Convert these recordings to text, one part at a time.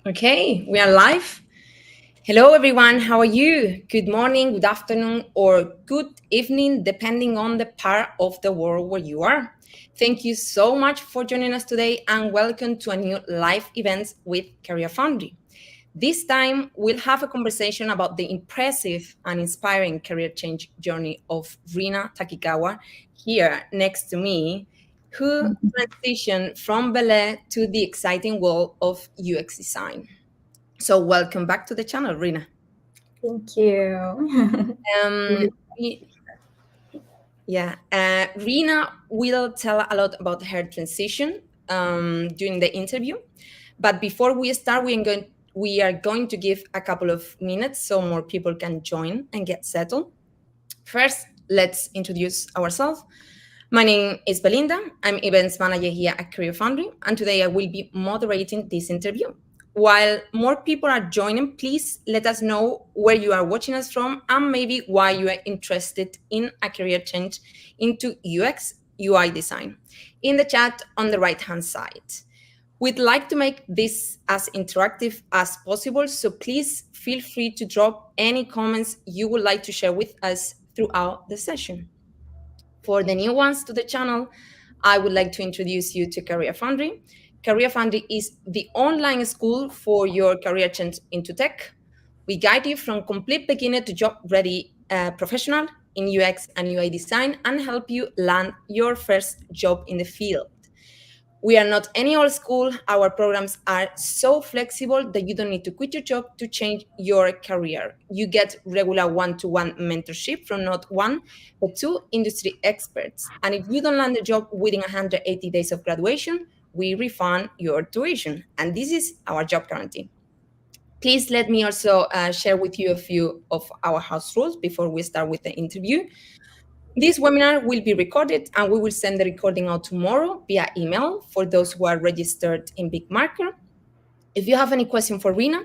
Okay, we are live. Hello, everyone. How are you? Good morning, good afternoon, or good evening, depending on the part of the world where you are. Thank you so much for joining us today and welcome to a new live event with CareerFoundry. This time, we'll have a conversation about the impressive and inspiring career change journey of Rina Takikawa here next to me, who transitioned from Ballet to the exciting world of UX design. So welcome back to the channel, Rina. Thank you. Um, Really? we- Rina will tell a lot about her transition during the interview. But before we start, we are going to give a couple of minutes so more people can join and get settled. First, let's introduce ourselves. My name is Belinda. I'm events manager here at CareerFoundry, and today I will be moderating this interview. While more people are joining, please let us know where you are watching us from and maybe why you are interested in a career change into UX UI design in the chat on the right hand side. We'd like to make this as interactive as possible, so please feel free to drop any comments you would like to share with us throughout the session. For the new ones to the channel, I would like to introduce you to CareerFoundry. CareerFoundry is the online school for your career change into tech. We guide you from complete beginner to job ready professional in UX and UI design and help you land your first job in the field. We are not any old school. Our programs are so flexible that you don't need to quit your job to change your career. You get regular one-to-one mentorship from not one, but two industry experts. And if you don't land a job within 180 days of graduation, we refund your tuition. And this is our job guarantee. Please let me also share with you a few of our house rules before we start with the interview. This webinar will be recorded and we will send the recording out tomorrow via email for those who are registered in Big Marker. If you have any question for Rina,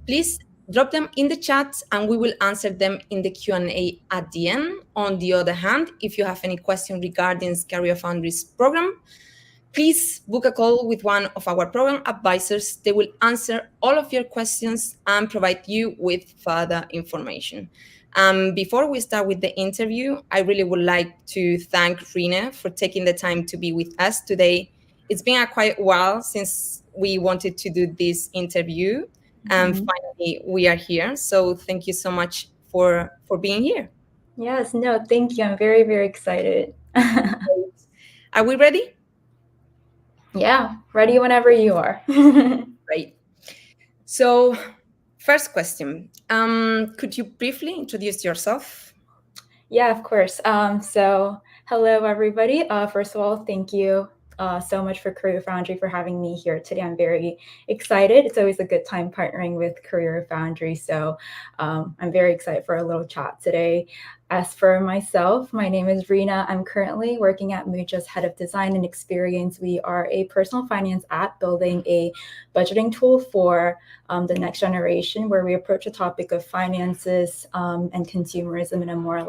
please drop them in the chat and we will answer them in the Q&A at the end. On the other hand, if you have any question regarding Career Foundry's program, please book a call with one of our program advisors. They will answer all of your questions and provide you with further information. Before we start with the interview, I really would like to thank Rina for taking the time to be with us today. It's been a quite while since we wanted to do this interview, and Mhm. finally we are here. So thank you so much for being here. Yes, no, thank you. I'm very, very excited. Are we ready? Yeah, ready whenever you are. Great. So, first question. Could you briefly introduce yourself? Yeah, of course. Hello, everybody. First of all, thank you so much for Career Foundry for having me here today. I'm very excited. It's always a good time partnering with Career Foundry. I'm very excited for a little chat today. As for myself, my name is Rina. I'm currently working at Mooch as head of design and experience. We are a personal finance app building a budgeting tool for the next generation, where we approach the topic of finances and consumerism in a more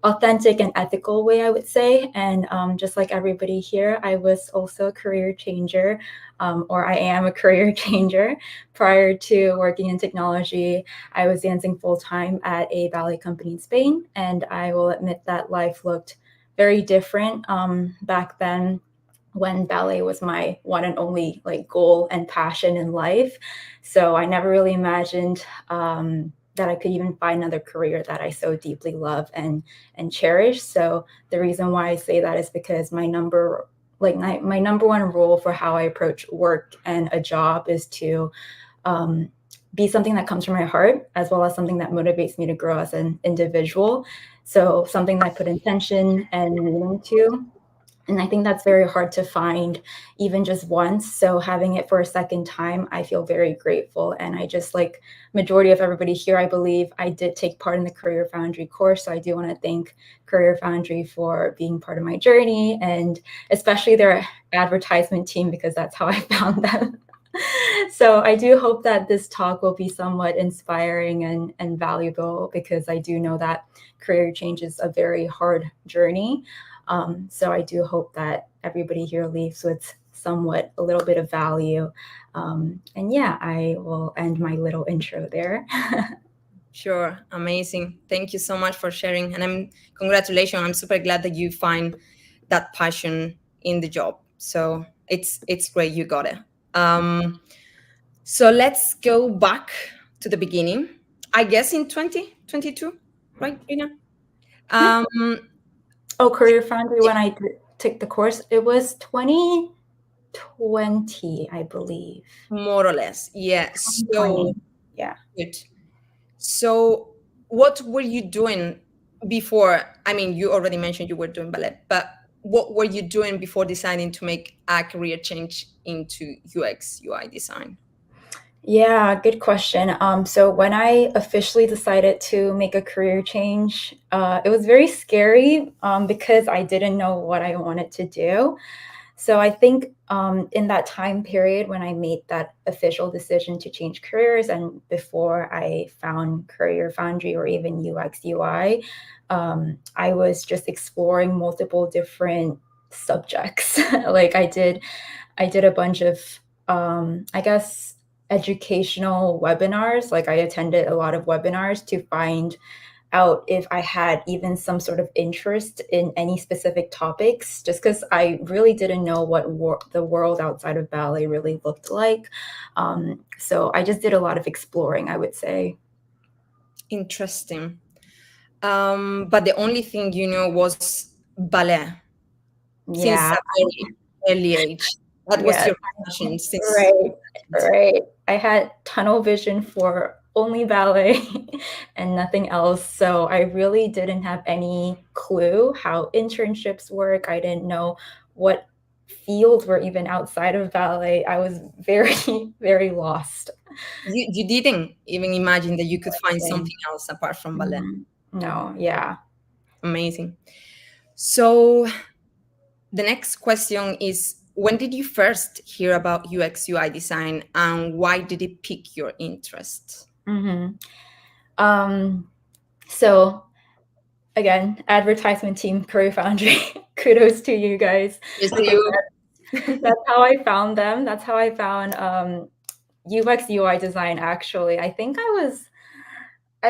authentic and ethical way, I would say. And just like everybody here, I was also a career changer, or I am a career changer. Prior to working in technology, I was dancing full time at a ballet company in Spain, and I will admit that life looked very different back then, when ballet was my one and only goal and passion in life. So I never really imagined that I could even find another career that I so deeply love and cherish. So the reason why I say that is because my number one rule for how I approach work and a job is to um, be something that comes from my heart, as well as something that motivates me to grow as an individual. So something that I put intention and meaning to, and I think that's very hard to find even just once. So having it for a second time, I feel very grateful. And I just, like majority of everybody here, I believe I did take part in the Career Foundry course. So I do want to thank Career Foundry for being part of my journey, and especially their advertisement team, because that's how I found them. So I do hope that this talk will be somewhat inspiring and valuable, because I do know that career change is a very hard journey. So I do hope that everybody here leaves with somewhat a little bit of value. And yeah, I will end my little intro there. Sure, amazing. Thank you so much for sharing, and congratulations. I'm super glad that you find that passion in the job. So it's great you got it. So let's go back to the beginning. I guess in 2022, right, Rina? Um, Oh, CareerFoundry, when I took the course, it was 2020, I believe. more or less, yeah. So 2020. Yeah. good. So what were you doing before? I mean, you already mentioned you were doing ballet, but what were you doing before deciding to make a career change into UX UI design? Yeah, good question. So when I officially decided to make a career change, it was very scary because I didn't know what I wanted to do. So I think in that time period when I made that official decision to change careers and before I found CareerFoundry or even UX UI, I was just exploring multiple different subjects. Like I did a bunch of I guess educational webinars. Like I attended a lot of webinars to find out if I had even some sort of interest in any specific topics, just because I really didn't know what the world outside of ballet really looked like. So I just did a lot of exploring, I would say. Interesting. But the only thing you know was ballet since Yeah, a very early age. That was yeah, your passion since. right, right. I had tunnel vision for only ballet and nothing else. So I really didn't have any clue how internships work. I didn't know what fields were even outside of ballet. I was very, very lost. You didn't even imagine that you could find something else apart from ballet. No, yeah. Amazing. So the next question is, when did you first hear about UX UI design and why did it pique your interest? So again, advertisement team, CareerFoundry, kudos to you guys. Yes, Because that's how I found them. That's how I found UX UI design, actually. I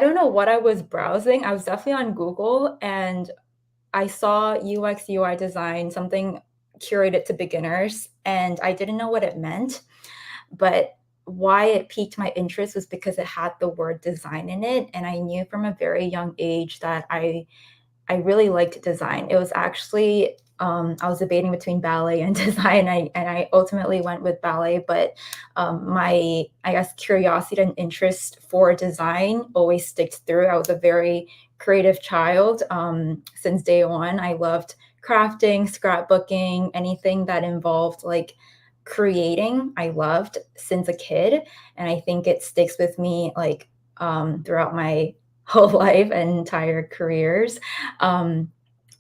don't know what I was browsing. I was definitely on Google and I saw UX UI design, something curated to beginners, and I didn't know what it meant. But why it piqued my interest was because it had the word design in it. And I knew from a very young age that I really liked design. It was actually I was debating between ballet and design, and I ultimately went with ballet. But my, I guess, curiosity and interest for design always sticks through. I was a very creative child since day one. I loved crafting, scrapbooking, anything that involved like creating. I loved since a kid, and I think it sticks with me like throughout my whole life and entire careers.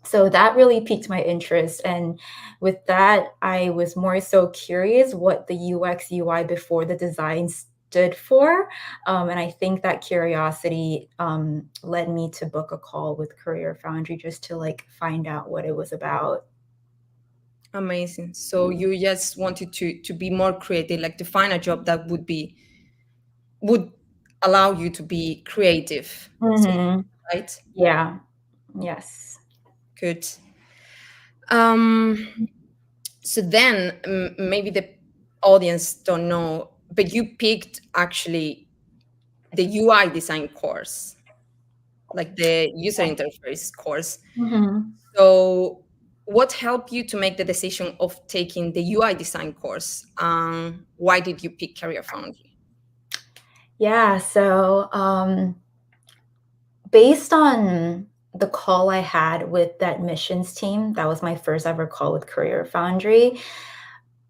So that really piqued my interest. And with that, I was more so curious what the UX UI before the design stood for. And I think that curiosity led me to book a call with CareerFoundry just to like find out what it was about. Amazing. So you just wanted to be more creative, like to find a job that would allow you to be creative. Right? Yeah. Yes. Good. Um, so then maybe the audience don't know, but you picked actually the UI design course, like the user interface course. So what helped you to make the decision of taking the UI design course? Why did you pick CareerFoundry? Yeah. So based on the call I had with that admissions team, that was my first ever call with CareerFoundry.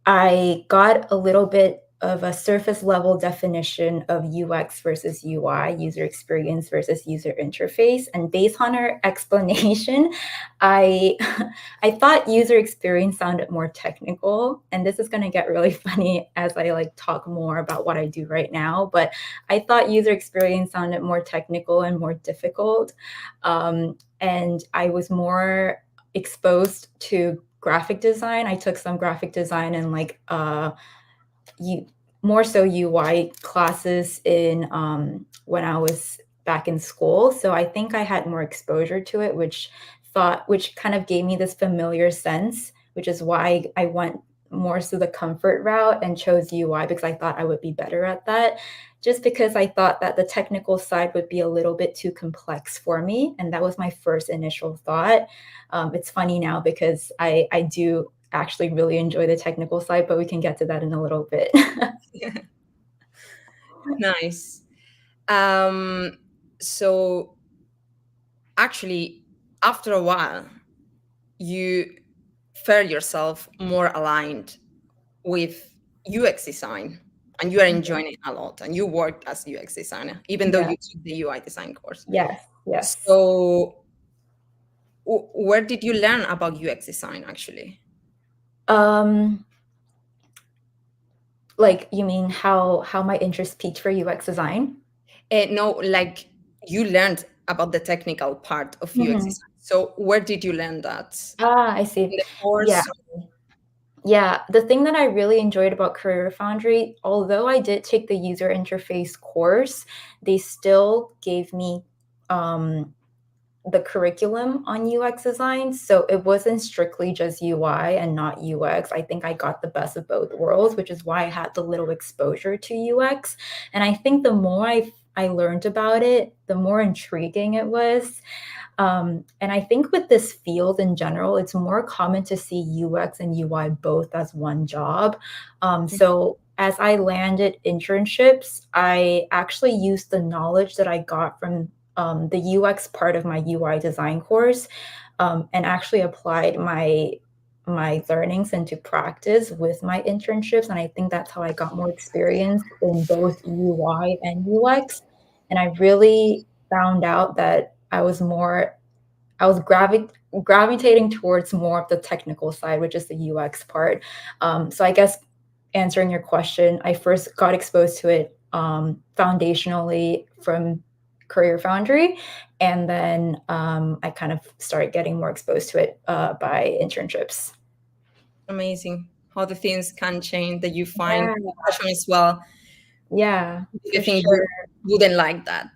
I got a little bit of a surface level definition of UX versus UI, user experience versus user interface. And based on her explanation, I I thought user experience sounded more technical. And this is going to get really funny as I like talk more about what I do right now. But I thought user experience sounded more technical and more difficult. And I was more exposed to graphic design. I took some graphic design and like more so UI classes in when I was back in school. So I think I had more exposure to it, which kind of gave me this familiar sense, which is why I went more so the comfort route and chose UI because I thought I would be better at that. Just because I thought that the technical side would be a little bit too complex for me. And that was my first initial thought. It's funny now because I do actually really enjoy the technical side, but we can get to that in a little bit. Nice. So actually, after a while, you felt yourself more aligned with UX design, and you are enjoying it a lot, and you worked as UX designer, even though Yeah. you took the UI design course. Yes. Yes. So where did you learn about UX design actually? Um, like you mean how my interest peaked for UX design? No, like you learned about the technical part of UX Mhm. design. So where did you learn that? Ah, I In see. the Yeah. course? Yeah, the thing that I really enjoyed about CareerFoundry, although I did take the user interface course, they still gave me um, the curriculum on UX design. So it wasn't strictly just UI and not UX. I think I got the best of both worlds, which is why I had the little exposure to UX. And I think the more I learned about it, the more intriguing it was. And I think with this field in general, it's more common to see UX and UI both as one job. So as I landed internships, I actually used the knowledge that I got from the UX part of my UI design course, and actually applied my learnings into practice with my internships. And I think that's how I got more experience in both UI and UX. And I really found out that I was gravitating towards more of the technical side, which is the UX part. So I guess answering your question, I first got exposed to it foundationally from CareerFoundry, and then I kind of started getting more exposed to it by internships. Amazing how the things can change that you find Yeah, passion as well. yeah, You for think sure. you wouldn't like that.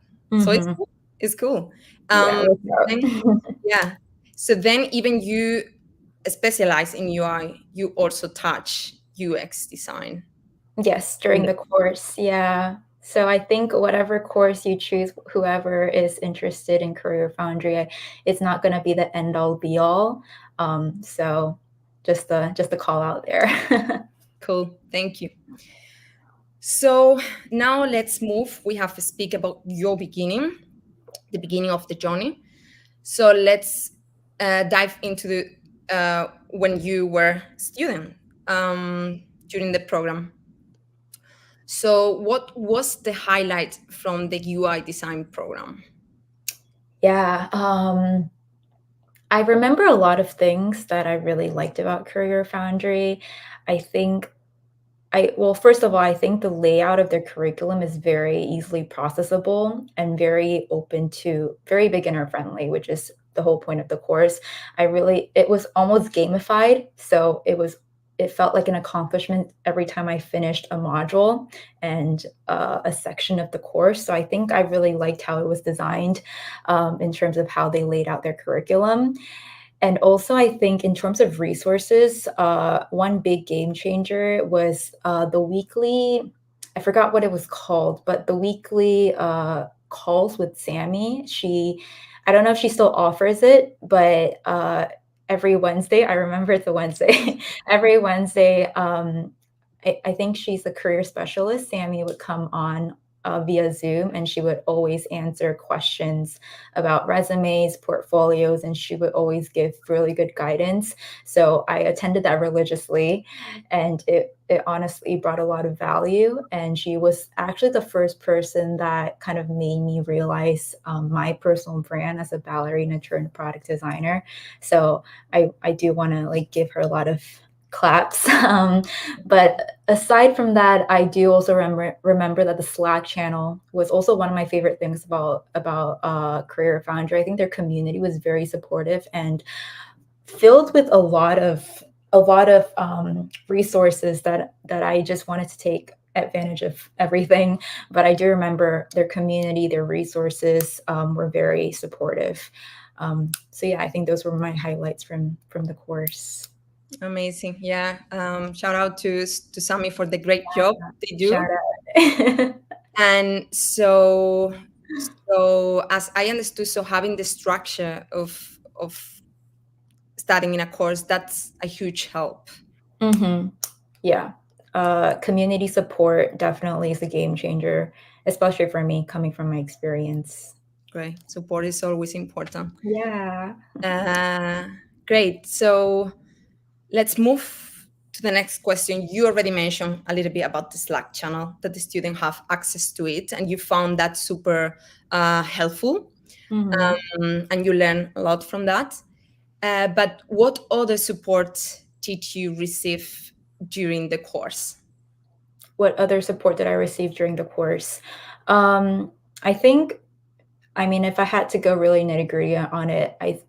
So it's Hmm. cool. It's cool. Yeah, Um, look then, out. yeah. So then even you specialize in UI, you also touch UX design. Yes, In during the, the course. Yeah. So I think whatever course you choose, whoever is interested in CareerFoundry, it's not going to be the end all be all. So just the call out there. cool. Thank you. So now let's move. We have to speak about your beginning, the beginning of the journey. So let's dive into the when you were student during the program. So what was the highlight from the UI design program? Yeah. I remember a lot of things that I really liked about CareerFoundry. I think well, first of all, I think the layout of their curriculum is very easily processable and very open to very beginner friendly, which is the whole point of the course. It was almost gamified. So it felt like an accomplishment every time I finished a module and a section of the course. So I think I really liked how it was designed in terms of how they laid out their curriculum. And also, I think in terms of resources, one big game changer was the weekly, I forgot what it was called, but the weekly calls with Sammy. I don't know if she still offers it, but every Wednesday, I remember it's a Wednesday, every Wednesday, I think she's a career specialist. Sammy would come on via Zoom, and she would always answer questions about resumes, portfolios, and she would always give really good guidance. So I attended that religiously, and it honestly brought a lot of value. And she was actually the first person that kind of made me realize my personal brand as a ballerina turned product designer. So I do want to like give her a lot of claps. But aside from that, I do also remember that the Slack channel was also one of my favorite things about CareerFoundry. I think their community was very supportive, and filled with a lot of resources that I just wanted to take advantage of everything. But I do remember their community, their resources were very supportive. So yeah, I think those were my highlights from the course. Amazing. Yeah. Shout out to Sami for the great job they Shout do. out. And so as I understood, so having the structure of studying in a course, that's a huge help. Mm-hmm. Yeah. Community support definitely is a game changer, especially for me coming from my experience. Great. Support is always important. Yeah. Uh, Great. So let's move to the next question. You already mentioned a little bit about the Slack channel that the students have access to it, and you found that super helpful, Mm-hmm. and you learn a lot from that. But what other support did you receive during the course? What other support did I receive during the course? I think, I mean, if I had to go really nitty gritty on it, I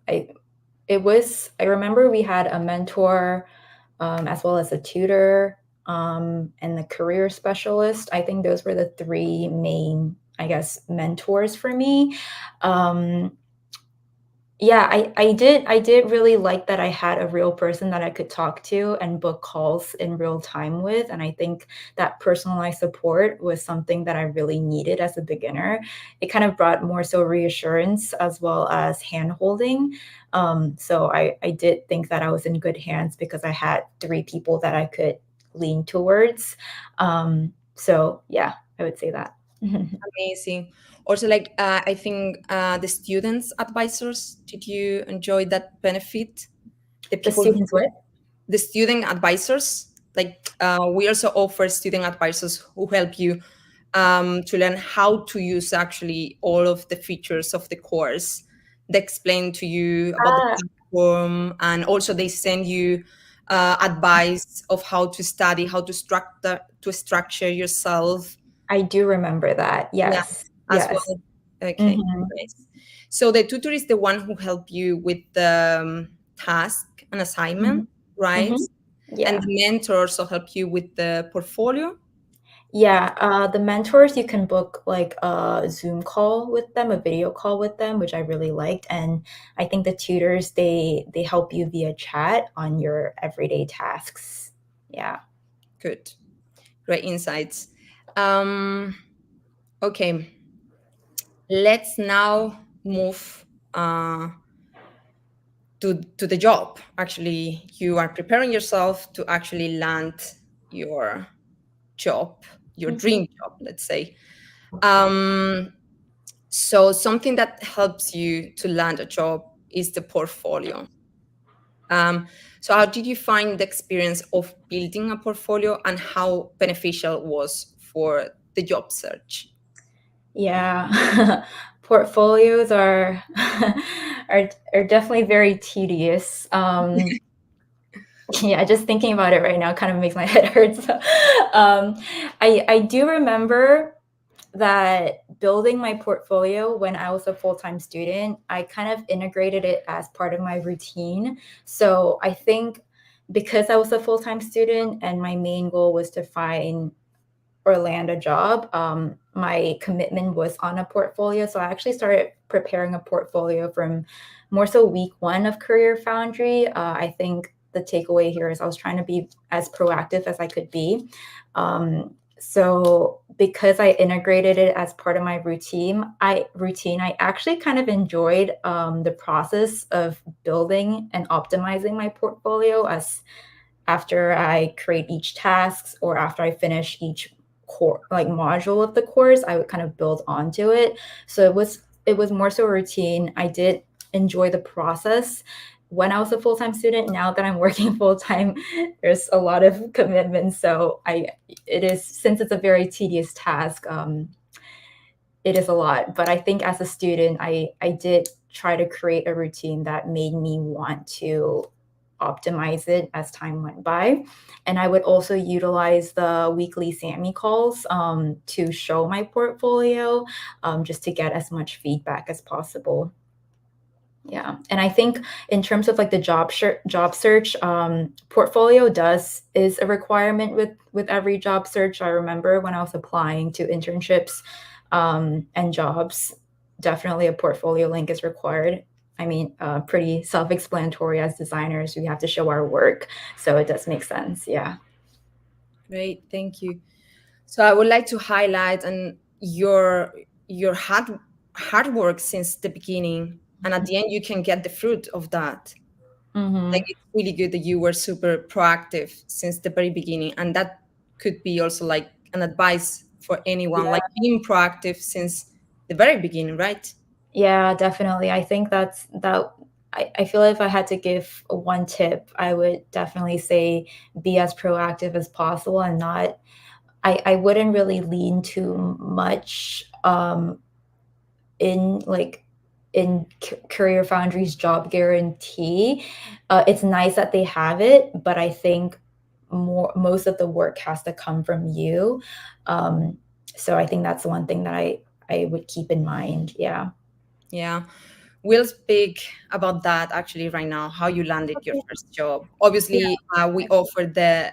remember we had a mentor, as well as a tutor, and the career specialist. I think those were the three main, I guess, mentors for me. Um, yeah, I did really like that I had a real person that I could talk to and book calls in real time with, and I think that personalized support was something that I really needed as a beginner. It kind of brought more so reassurance as well as hand-holding. So I did think that I was in good hands because I had three people that I could lean towards. So yeah, I would say that. Amazing. Also, like I think the students advisors, did you enjoy that benefit? The The people who, students what? the student advisors, like we also offer student advisors who help you to learn how to use actually all of the features of the course. They explain to you about the Ah, platform, and also they send you advice of how to study, how to structure yourself. I do remember that. Yeah, Yes. as Yes. well. Okay, Mhm. nice. So the tutor is the one who help you with the task and assignment, Mhm. right? Mhm. And Yeah. the mentor also help you with the portfolio. Yeah, the mentors, you can book, like, a Zoom call with them, a video call with them, which I really liked, and I think the tutors, they help you via chat on your everyday tasks. Yeah. Good, great insights. Um, okay, let's now move uh, to the job. Actually, you are preparing yourself to actually land your job, your Mhm. dream job, let's say. Um, so something that helps you to land a job is the portfolio. Um, so how did you find the experience of building a portfolio, and how beneficial it was for the job search? Yeah. Portfolios are are definitely very tedious. Yeah, just thinking about it right now kind of makes my head hurt. So, I do remember that building my portfolio when I was a full-time student, I kind of integrated it as part of my routine. So I think because I was a full-time student and my main goal was to find or land a job, my commitment was on a portfolio. So I actually started preparing a portfolio from more so week one of CareerFoundry. I think the takeaway here is I was trying to be as proactive as I could be. So because I integrated it as part of my routine, I actually kind of enjoyed the process of building and optimizing my portfolio as after I create each tasks or after I finish each core like module of the course, I would kind of build onto it. So it was more so a routine. I did enjoy the process when I was a full-time student. Now that I'm working full-time, there's a lot of commitments. So it is, since it's a very tedious task, it is a lot. But I think as a student, I did try to create a routine that made me want to optimize it as time went by. And I would also utilize the weekly SAMI calls to show my portfolio, just to get as much feedback as possible. Yeah, and I think in terms of like the job search, portfolio does is a requirement with every job search. I remember when I was applying to internships and jobs, definitely a portfolio link is required. I mean, pretty self-explanatory as designers, we have to show our work, so it does make sense. Yeah. Great, thank you. So I would like to highlight and your hard work since the beginning, and at the end you can get the fruit of that. Like Mm-hmm. it's really good that you were super proactive since the very beginning, and that could be also like an advice for anyone, like being proactive since the very beginning, right? Yeah, definitely. I think that I feel if I had to give one tip, I would definitely say be as proactive as possible and not I wouldn't really lean too much in like in Career Foundry's job guarantee. It's nice that they have it, but I think most of the work has to come from you. Um, so I think that's the one thing that I would keep in mind. Yeah. Yeah. We'll speak about that actually right now, how you landed your first job. Obviously, we offer the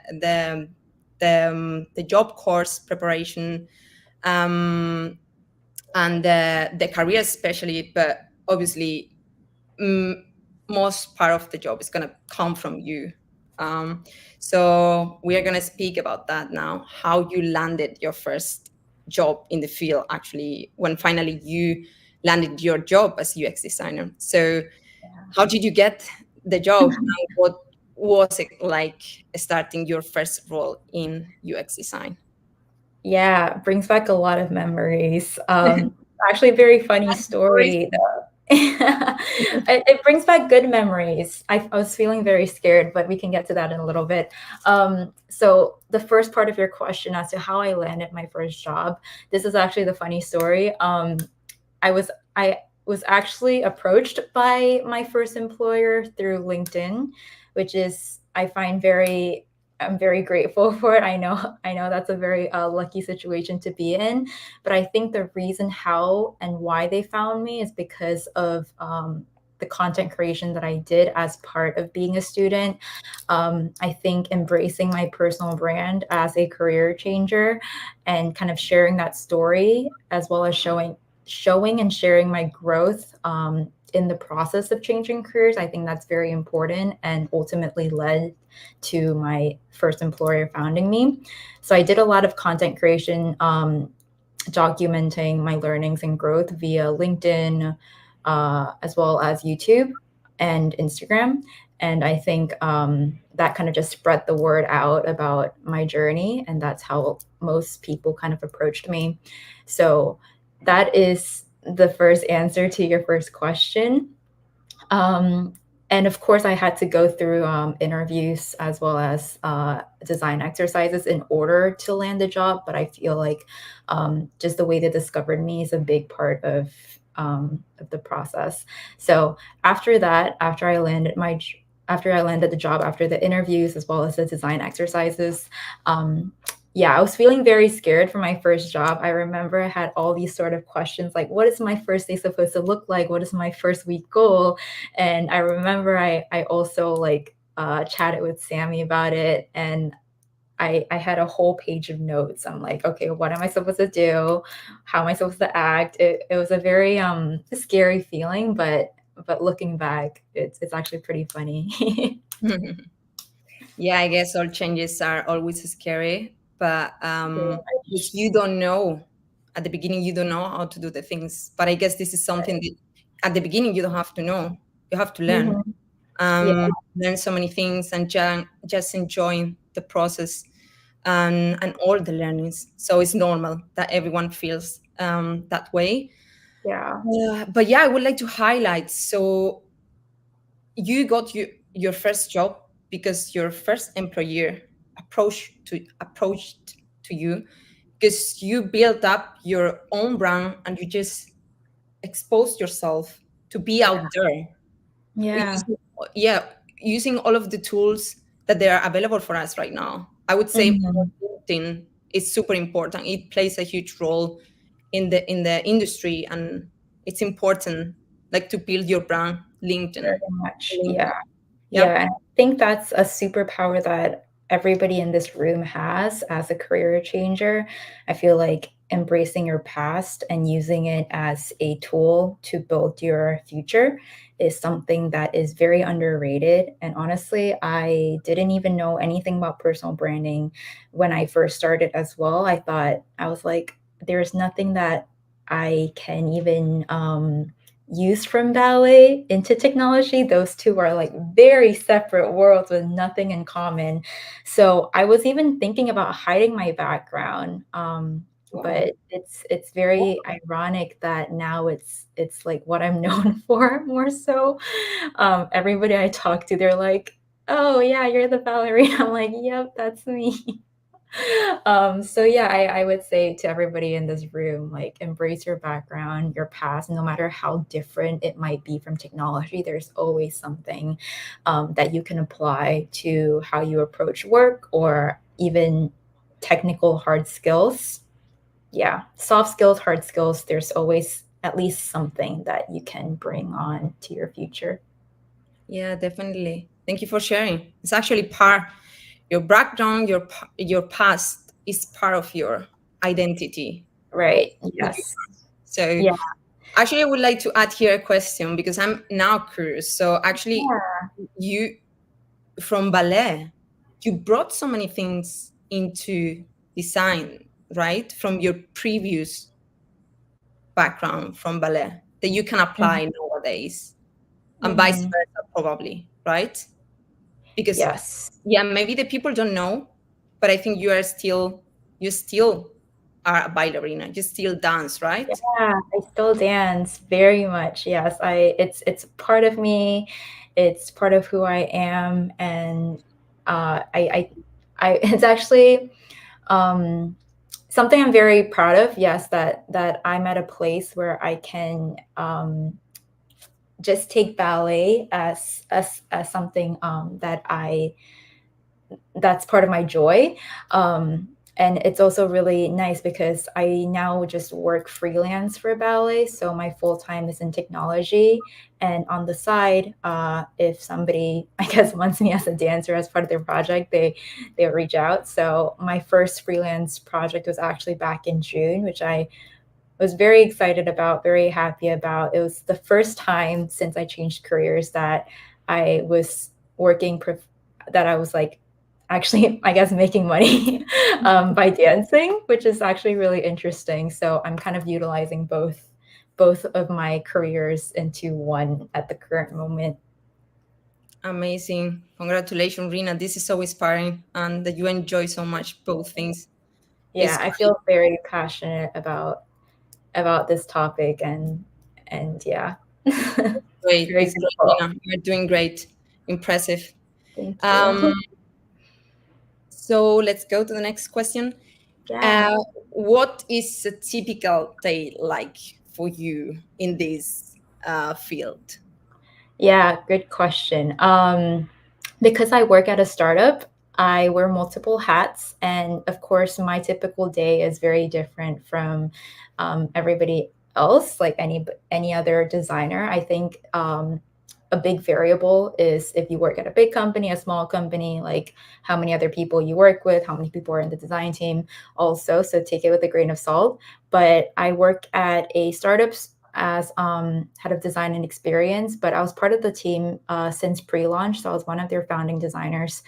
job course preparation, um, and the career especially, but obviously mm, most part of the job is going to come from you. Um, so we are going to speak about that now, how you landed your first job in the field, actually, when finally you landed your job as UX designer. So how did you get the job, and what was it like starting your first role in UX design? Yeah, brings back a lot of memories. Actually, a very funny Stories. story though. It brings back good memories. I was feeling very scared, but we can get to that in a little bit. So the first part of your question as to how I landed my first job, this is actually the funny story. I was actually approached by my first employer through LinkedIn, which is I find very I'm very grateful for it. I know that's a very lucky situation to be in, but I think the reason how and why they found me is because of the content creation that I did as part of being a student. I think embracing my personal brand as a career changer and kind of sharing that story as well as showing and sharing my growth in the process of changing careers. I think that's very important and ultimately led to my first employer founding me. So I did a lot of content creation, documenting my learnings and growth via LinkedIn, as well as YouTube and Instagram. And I think that kind of just spread the word out about my journey. And that's how most people kind of approached me. So that is the first answer to your first question. Um, and of course, I had to go through interviews as well as design exercises in order to land a job. But I feel like just the way they discovered me is a big part of the process. So after that, after I landed the job, after the interviews as well as the design exercises, um, yeah, I was feeling very scared for my first job. I remember I had all these sort of questions like, what is my first day supposed to look like? What is my first week goal? And I remember I also like chatted with Sammy about it, and I had a whole page of notes. I'm like, okay, what am I supposed to do? How am I supposed to act? It was a very scary feeling, but looking back, it's actually pretty funny. Yeah, I guess all changes are always scary, but Yeah. because you don't know at the beginning, you don't know how to do the things. But I guess this is something that at the beginning you don't have to know. You have to learn, Mhm. Yeah. learn so many things, and just enjoying the process and all the learnings. So it's normal that everyone feels that way. Yeah. But yeah, I would like to highlight. So you got your first job because your first employer approached to you because you built up your own brand and you just exposed yourself to be Yeah. out there Yeah. using, yeah, using all of the tools that they are available for us right now. I would say Mhm. LinkedIn is super important. It plays a huge role in the industry, and it's important like to build your brand. LinkedIn. Very much. LinkedIn. Yeah. Yep. Yeah. And I think that's a superpower that everybody in this room has as a career changer. I feel like embracing your past and using it as a tool to build your future is something that is very underrated. And honestly, I didn't even know anything about personal branding when I first started as well. I was like, there's nothing that I can even use from ballet into technology. Those two are like very separate worlds with nothing in common. So I was even thinking about hiding my background. Wow. But it's very ironic that now it's like what I'm known for more so. Everybody I talk to, they're like, "Oh yeah, you're the ballerina." I'm like, "Yep, that's me." So yeah, I would say to everybody in this room, like embrace your background, your past, no matter how different it might be from technology, there's always something that you can apply to how you approach work or even technical hard skills. Yeah, soft skills, hard skills, there's always at least something that you can bring on to your future. Yeah, definitely. Thank you for sharing. It's actually part your background, your past is part of your identity of Right. who you Yes. are. So Yeah. actually, I would like to add here a question because I'm now curious. So actually, you from ballet, you brought so many things into design, right? From your previous background from ballet that you can apply nowadays, and vice Mm-hmm. versa, probably, right? Because Yes. yeah, maybe the people don't know, but I think you still are a ballerina. You still dance, right? Yeah, I still dance very much. Yes, it's part of me. It's part of who I am, and it's actually um, something I'm very proud of. Yes, that I'm at a place where I can just take ballet as something that that's part of my joy. And it's also really nice because I now just work freelance for ballet. So my full time is in technology. And on the side, if somebody, I guess, wants me as a dancer as part of their project, they reach out. So my first freelance project was actually back in June, which I was very excited about, very happy about. It was the first time since I changed careers that I was working, that I was like actually, I guess, making money by dancing, which is actually really interesting. So I'm kind of utilizing both of my careers into one at the current moment. Amazing. Congratulations, Rina. This is so inspiring and that you enjoy so much both things. Yeah, It's I great. feel very passionate about this topic, and yeah. Great. Very It's great, beautiful. Rina. You're doing great. Impressive. Thank Um, you. so let's go to the next question. Yeah. Uh, what is a typical day like for you in this field? Yeah, good question. Because I work at a startup, I wear multiple hats, and of course, my typical day is very different from everybody else, like any other designer. I think a big variable is if you work at a big company, a small company, like how many other people you work with, how many people are in the design team, also. So take it with a grain of salt. But I work at a startup as head of design and experience, but I was part of the team since pre-launch. So I was one of their founding designers.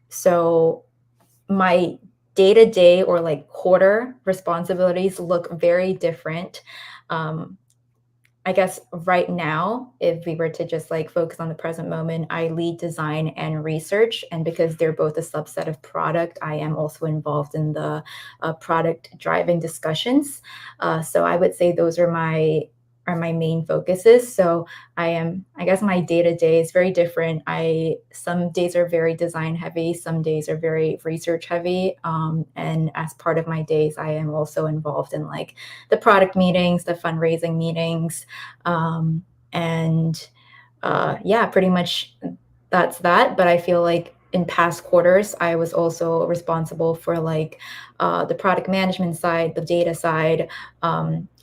So my day-to-day or like quarter responsibilities look very different. Um, I guess right now, if we were to just like focus on the present moment, I lead design and research. And because they're both a subset of product, I am also involved in the product driving discussions. So I would say those are my main focuses. So I guess my day to day is very different. Some days are very design heavy, some days are very research heavy. And as part of my days, I am also involved in like the product meetings, the fundraising meetings, and yeah, pretty much that's that. But I feel like in past quarters, I was also responsible for like the product management side, the data side,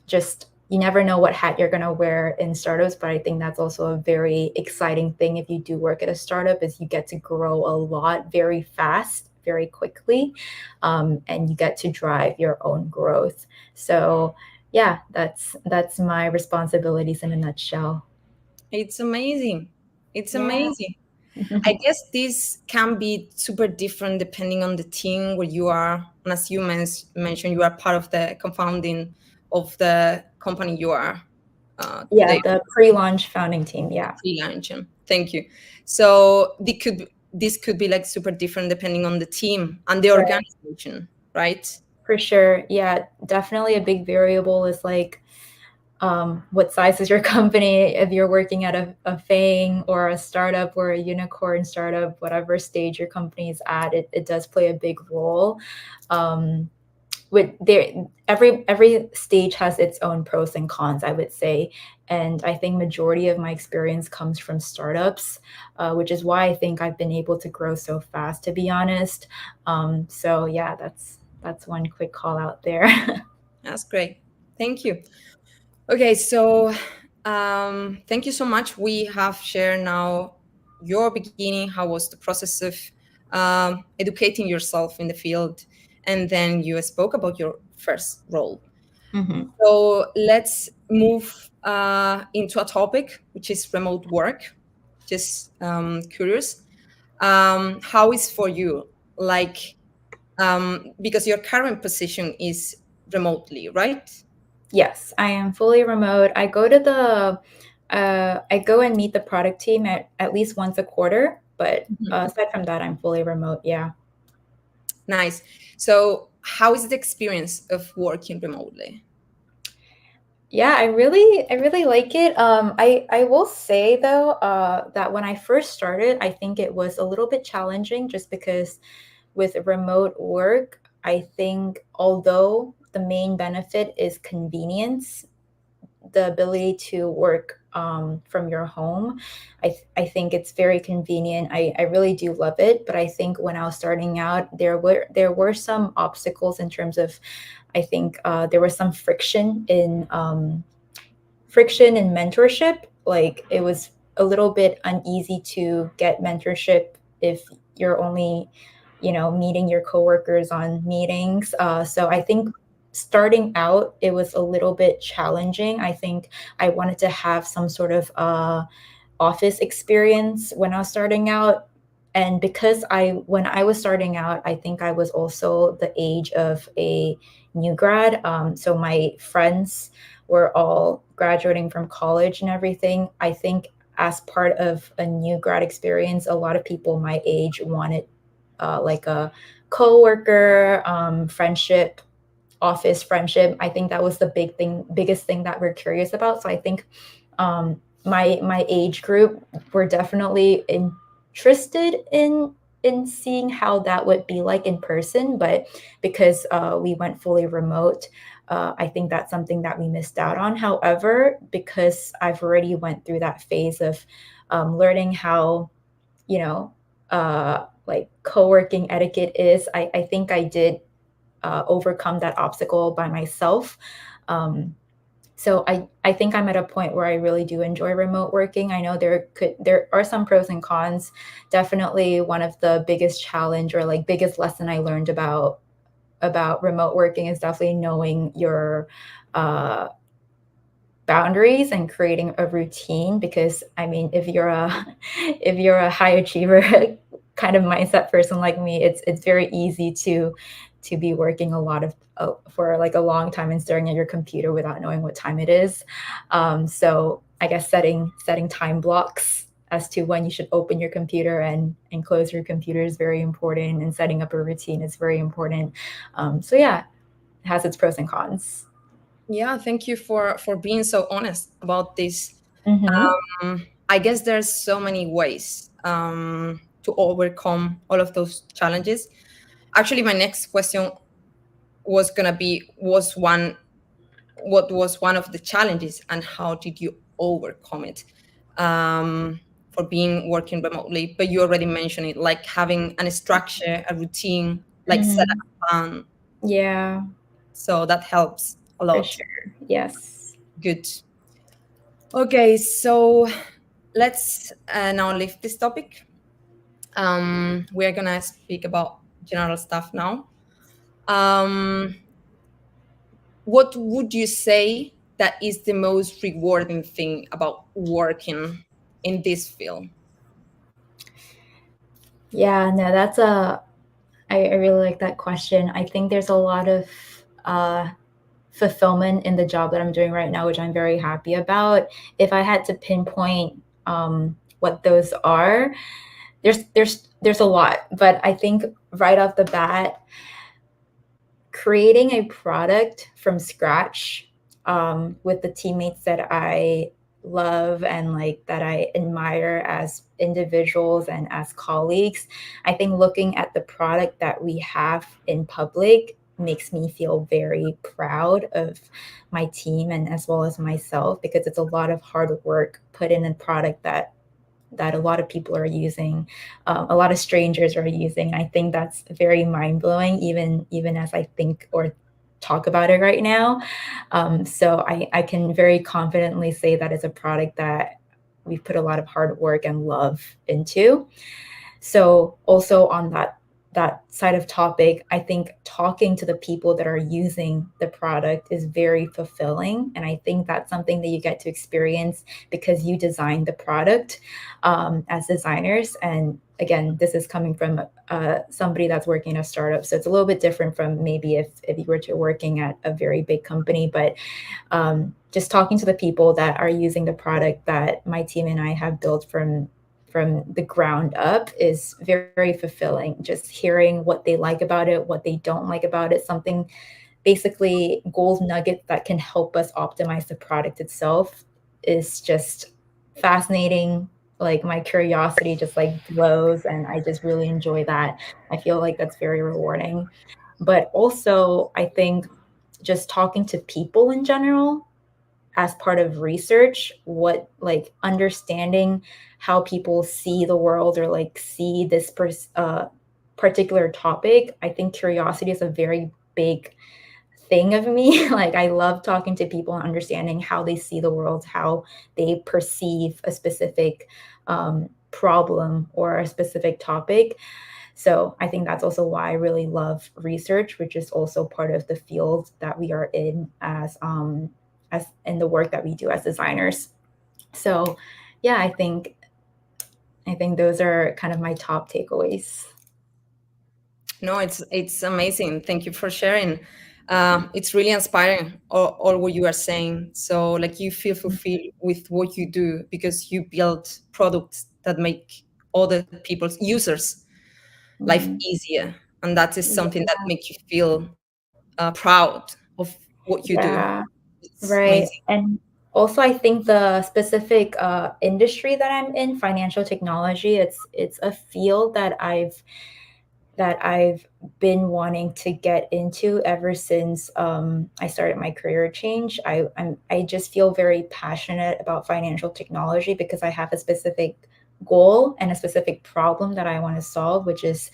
just you never know what hat you're going to wear in startups, but I think that's also a very exciting thing if you do work at a startup, is you get to grow a lot very fast, very quickly, and you get to drive your own growth. So yeah, that's my responsibilities in a nutshell. It's amazing. It's Yeah. amazing. I guess this can be super different depending on the team where you are. And as you mentioned, you are part of the confounding of the company you are Yeah, today the pre-launch founding team. Yeah, freelancing. Thank you. So this could be like super different depending on the team and the right. organization, right? For sure. Yeah, definitely a big variable is like what size is your company? If you're working at a FANG or a startup or a unicorn startup, whatever stage your company is at, it does play a big role. Um, with there, every stage has its own pros and cons, I would say, and I think majority of my experience comes from startups, which is why I think I've been able to grow so fast, to be honest. So yeah, that's one quick call out there. That's great. Thank you. Okay, so thank you so much. We have shared now your beginning, how was the process of educating yourself in the field, and then you spoke about your first role. Hmm. So let's move into a topic which is remote work. Just curious, how is for you? Like, because your current position is remotely, right? Yes, I am fully remote. I go and meet the product team at least once a quarter, but Mhm. aside from that, I'm fully remote. Yeah. Nice. So, how is the experience of working remotely? Yeah, I really like it. I will say though, that when I first started, I think it was a little bit challenging just because with remote work, I think although the main benefit is convenience, the ability to work from your home. I think it's very convenient. I really do love it. But I think when I was starting out, there were some obstacles in terms of, I think there was some friction in mentorship. Like it was a little bit uneasy to get mentorship if you're only, meeting your coworkers on meetings. So I think starting out, it was a little bit challenging. I think I wanted to have some sort of office experience when I was starting out. And because when I was starting out, I think I was also the age of a new grad. So my friends were all graduating from college and everything. I think as part of a new grad experience, a lot of people my age wanted like a coworker friendship, office friendship. I think that was the biggest thing that we're curious about. So I think my age group were definitely interested in seeing how that would be like in person, but because we went fully remote, I think that's something that we missed out on. However, because I've already went through that phase of learning how, you know, like co-working etiquette is, I think I did overcome that obstacle by myself. Um, so I think I'm at a point where I really do enjoy remote working. I know there are some pros and cons. Definitely one of the biggest challenge or like biggest lesson I learned about remote working is definitely knowing your uh, boundaries and creating a routine. Because I mean, if you're a if you're a high achiever kind of mindset person like me, it's very easy to be working a lot of for like a long time and staring at your computer without knowing what time it is. So I guess setting time blocks as to when you should open your computer and close your computer is very important, and setting up a routine is very important. So yeah, it has its pros and cons. Yeah, thank you for being so honest about this. Mm-hmm. I guess there's so many ways to overcome all of those challenges. Actually, my next question was gonna be was one what was one of the challenges and how did you overcome it um, for being working remotely? But you already mentioned it, like having a structure, a routine, like set Mm-hmm. a plan. Yeah, So that helps a for lot. sure. Yes. Good. Okay, so let's now leave this topic. We are gonna speak about general stuff now. Um, what would you say that is the most rewarding thing about working in this field? Yeah, no, I really like that question. I think there's a lot of uh, fulfillment in the job that I'm doing right now, which I'm very happy about. If I had to pinpoint what those are, there's a lot, but I think right off the bat, creating a product from scratch with the teammates that I love and like that I admire as individuals and as colleagues, I think looking at the product that we have in public makes me feel very proud of my team and as well as myself, because it's a lot of hard work put in a product that a lot of people are using, a lot of strangers are using. I think that's very mind blowing, even as I think or talk about it right now. So I can very confidently say that it's a product that we've put a lot of hard work and love into. So also on that side of topic, I think talking to the people that are using the product is very fulfilling. And I think that's something that you get to experience because you designed the product as designers. And again, this is coming from somebody that's working in a startup. So it's a little bit different from maybe if you were to working at a very big company. But just talking to the people that are using the product that my team and I have built from the ground up is very fulfilling. Just hearing what they like about it, what they don't like about it, something basically gold nuggets that can help us optimize the product itself is just fascinating. Like my curiosity just like glows and I just really enjoy that. I feel like that's very rewarding. But also I think just talking to people in general as part of research, what like understanding how people see the world or like see this particular topic. I think curiosity is a very big thing of me. Like I love talking to people and understanding how they see the world, how they perceive a specific problem or a specific topic. So I think that's also why I really love research, which is also part of the field that we are in as in the work that we do as designers. So yeah, I think those are kind of my top takeaways. No, it's amazing. Thank you for sharing. It's really inspiring, all what you are saying. So like you feel fulfilled with what you do because you build products that make other people's users life Mhm. easier, and that is Yeah, something that makes you feel proud of what you do. yeah, It's amazing. right. And also, I think the specific industry that I'm in, financial technology, it's a field that I've been wanting to get into ever since I started my career change. I just feel very passionate about financial technology because I have a specific goal and a specific problem that I want to solve, which is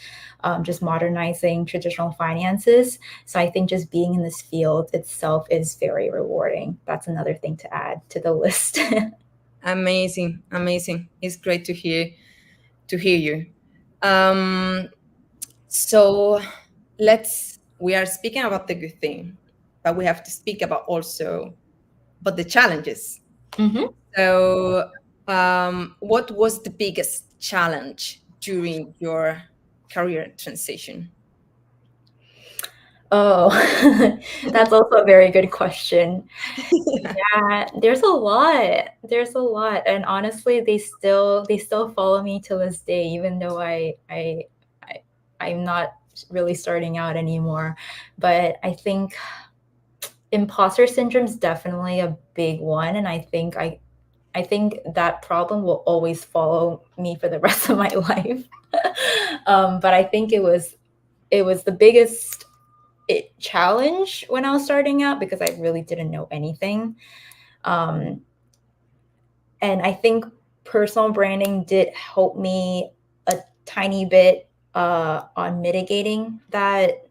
just modernizing traditional finances. So I think just being in this field itself is very rewarding. That's another thing to add to the list. Amazing, amazing. It's great to hear you. Um, so we are speaking about the good thing, but we have to speak about also but the challenges. Hmm. So, what was the biggest challenge during your career transition? Oh, that's also a very good question. Yeah, there's a lot. There's a lot. And honestly, they still follow me to this day, even though I I'm not really starting out anymore. But I think imposter syndrome is definitely a big one. And I think that problem will always follow me for the rest of my life. But I think it was the biggest challenge when I was starting out because I really didn't know anything. Um, and I think personal branding did help me a tiny bit on mitigating that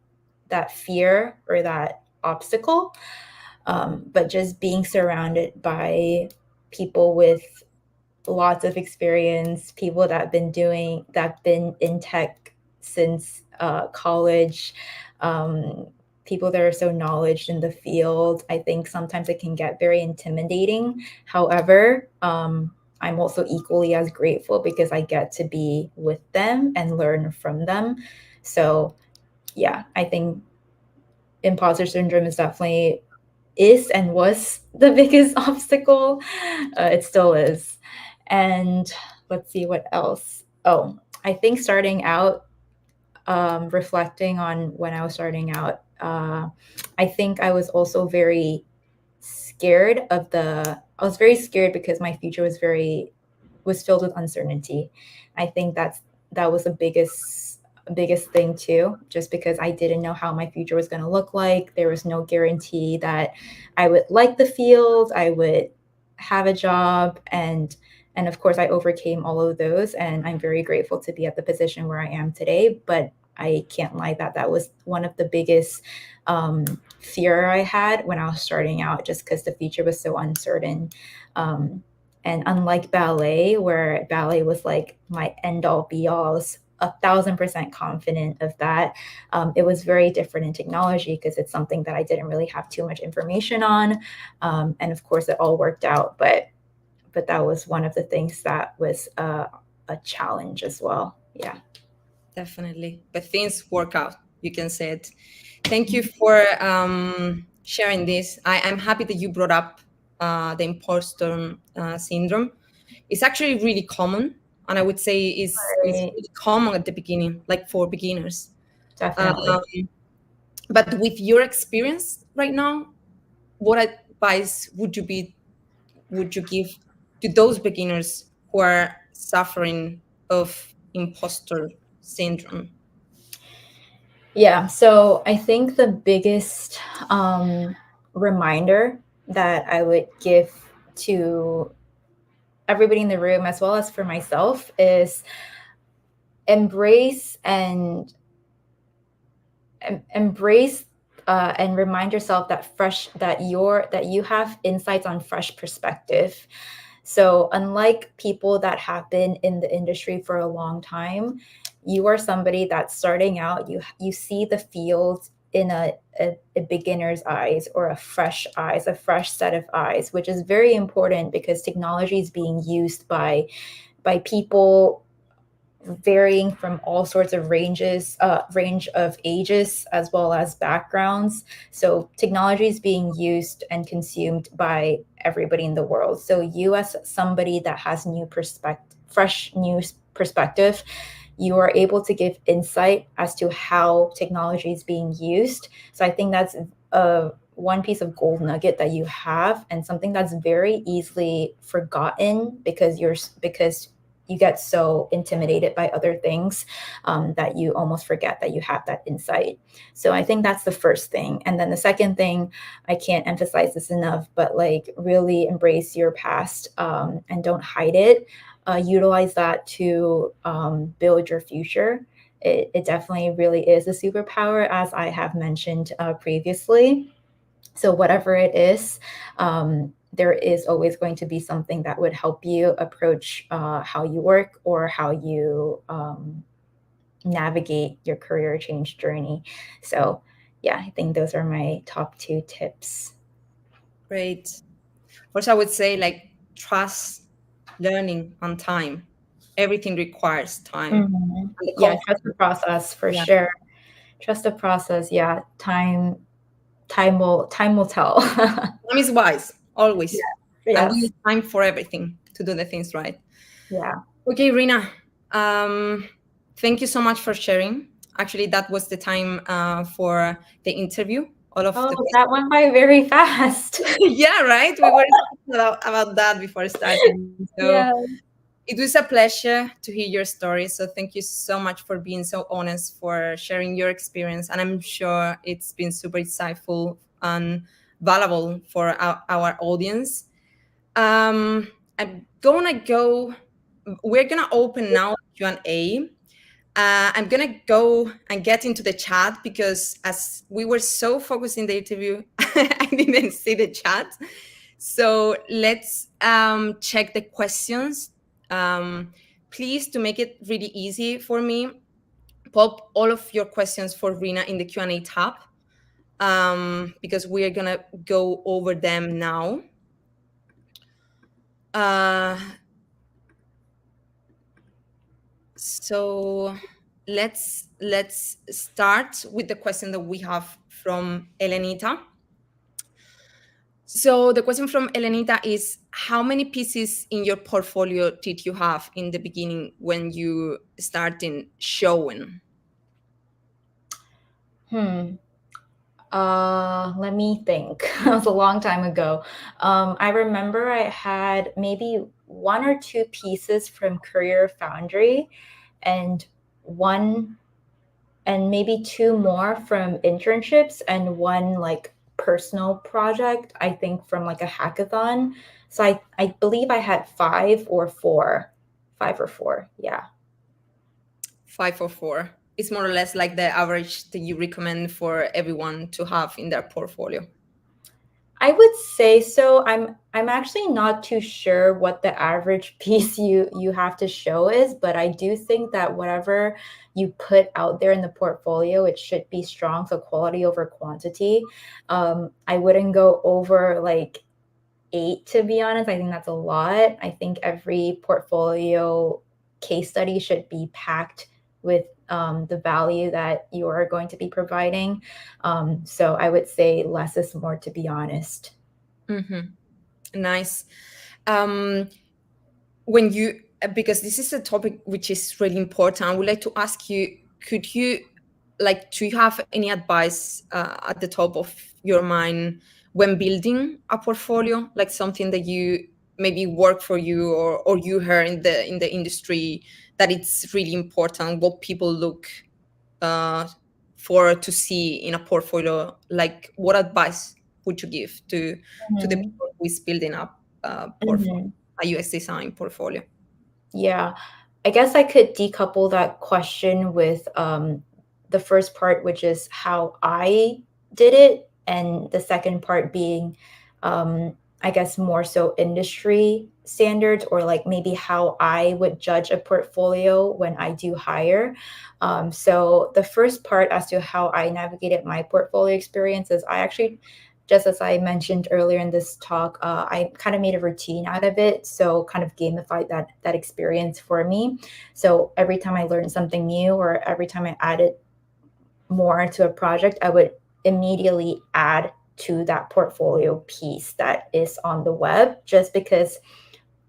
fear or that obstacle. But just being surrounded by people with lots of experience, people that have been in tech since college, people that are so knowledgeable in the field. I think sometimes it can get very intimidating. However, I'm also equally as grateful because I get to be with them and learn from them. So yeah, I think imposter syndrome is and was the biggest obstacle. It still is. And let's see what else. Oh, I think starting out, reflecting on when I was starting out, I think I was also very scared I was very scared because my future was filled with uncertainty. I think that was the biggest thing too, just because I didn't know how my future was going to look like. There was no guarantee that I would like the field, I would have a job, and of course I overcame all of those, and I'm very grateful to be at the position where I am today. But I can't lie that was one of the biggest fear I had when I was starting out, just because the future was so uncertain. Um, and unlike ballet, where ballet was like my end all be all, I was 1,000% confident of that. It was very different in technology because it's something that I didn't really have too much information on. And of course, it all worked out, but that was one of the things that was a challenge as well. Yeah. Definitely. But things work out, you can say it. Thank you for sharing this. I'm happy that you brought up the imposter syndrome. It's actually really common. And I would say it's Right. really common at the beginning, like for beginners. Um, Definitely. but with your experience right now, what advice would you give to those beginners who are suffering of imposter syndrome? Yeah. So I think the biggest reminder that I would give to everybody in the room, as well as for myself, is embrace and embrace and remind yourself that you have insights on fresh perspective. So unlike people that have been in the industry for a long time, you are somebody that's starting out. You see the field in a beginner's eyes, or a fresh set of eyes, which is very important because technology is being used by people varying from all sorts of range of ages as well as backgrounds. So technology is being used and consumed by everybody in the world. So you, as somebody that has fresh new perspective, you are able to give insight as to how technology is being used. So I think that's one piece of gold nugget that you have, and something that's very easily forgotten because you get so intimidated by other things, that you almost forget that you have that insight. So I think that's the first thing. And then the second thing, I can't emphasize this enough, but like really embrace your past, and don't hide it. Utilize that to build your future. It definitely really is a superpower, as I have mentioned previously. So whatever it is, there is always going to be something that would help you approach how you work, or how you navigate your career change journey. So yeah, I think those are my top two tips. Great. First, I would say like trust learning on time. Everything requires time Mhm. and the Yeah, trust the confidence. process for Yeah, sure. Trust the process. Yeah, time will tell. time is wise always, and we Yes. need time for everything to do the things right. Yeah. Okay, Rina. Um, Thank you so much for sharing. Actually, that was the time for the interview. All of Oh, the that went by very fast. yeah, right. We were talking about that before starting. So Yeah. it was a pleasure to hear your story. So thank you so much for being so honest, for sharing your experience. And I'm sure it's been super insightful and valuable for our audience. I'm gonna go. We're gonna open now Q&A. I'm gonna go and get into the chat because as we were so focused in the interview, I didn't see the chat. So let's check the questions. Please, to make it really easy for me, pop all of your questions for Rina in the Q&A tab, because we are gonna go over them now. So let's start with the question that we have from Elenita. So the question from Elenita is, how many pieces in your portfolio did you have in the beginning when you started showing? Let me think. It was a long time ago. I remember I had maybe 1 or 2 pieces from CareerFoundry and maybe 2 more from internships and 1 like personal project, I think from like a hackathon. So I believe I had 5 or 4. 5 or 4, yeah. 5 or 4. It's more or less like the average that you recommend for everyone to have in their portfolio. I would say so. I'm actually not too sure what the average piece you have to show is, but I do think that whatever you put out there in the portfolio, it should be strong. So quality over quantity. I wouldn't go over like 8, to be honest. I think that's a lot. I think every portfolio case study should be packed with the value that you are going to be providing. So I would say less is more, to be honest. Nice. When you, because this is a topic which is really important, I would like to ask you, could you, like, do you have any advice at the top of your mind when building a portfolio, like something that you maybe work for you or you heard in the industry that it's really important, what people look for to see in a portfolio? Like, what advice would you give to the people who is building up portfolio, a UX design portfolio? Yeah, I guess I could decouple that question with the first part, which is how I did it, and the second part being, I guess, more so industry standards, or like maybe how I would judge a portfolio when I do hire. So the first part as to how I navigated my portfolio experience is I actually, just as I mentioned earlier in this talk, I kind of made a routine out of it. So kind of gamified that experience for me. So every time I learned something new or every time I added more to a project, I would immediately add to that portfolio piece that is on the web, just because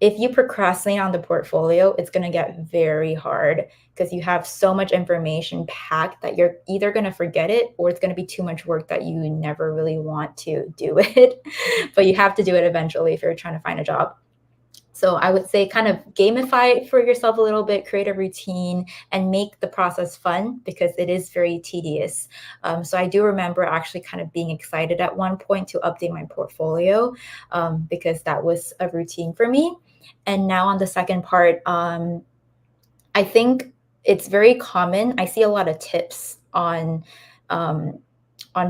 if you procrastinate on the portfolio, it's going to get very hard because you have so much information packed that you're either going to forget it or it's going to be too much work that you never really want to do it. But you have to do it eventually if you're trying to find a job. So I would say kind of gamify it for yourself a little bit, create a routine, and make the process fun because it is very tedious. So I do remember actually kind of being excited at one point to update my portfolio because that was a routine for me. And now on the second part, I think it's very common. I see a lot of tips on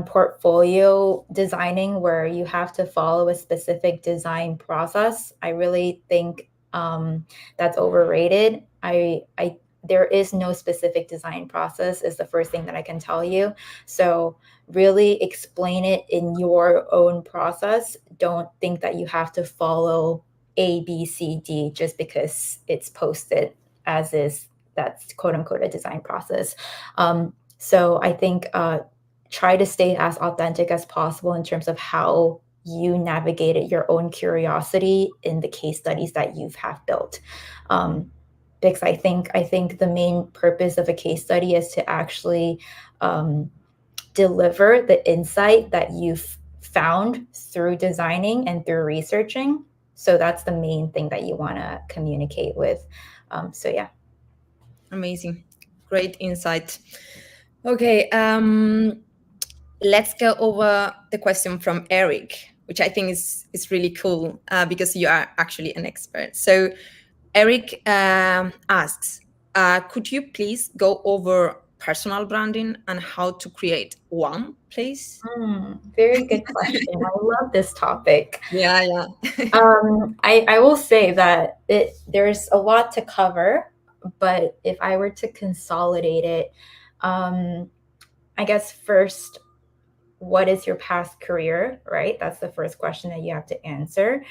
portfolio designing where you have to follow a specific design process. I really think that's overrated. There is no specific design process is the first thing that I can tell you. So really explain it in your own process. Don't think that you have to follow A, B, C, D just because it's posted as is. That's quote unquote a design process. So I think try to stay as authentic as possible in terms of how you navigated your own curiosity in the case studies that you have built. Because I think the main purpose of a case study is to actually deliver the insight that you've found through designing and through researching. So that's the main thing that you want to communicate with. So yeah. Amazing. Great insight. Okay, let's go over the question from Eric, which I think is really cool because you are actually an expert. So Eric asks, could you please go over personal branding and how to create one, please? Very good question. I love this topic. Yeah, yeah. I will say that there's a lot to cover, but if I were to consolidate it, I guess first, what is your past career, right? That's the first question that you have to answer.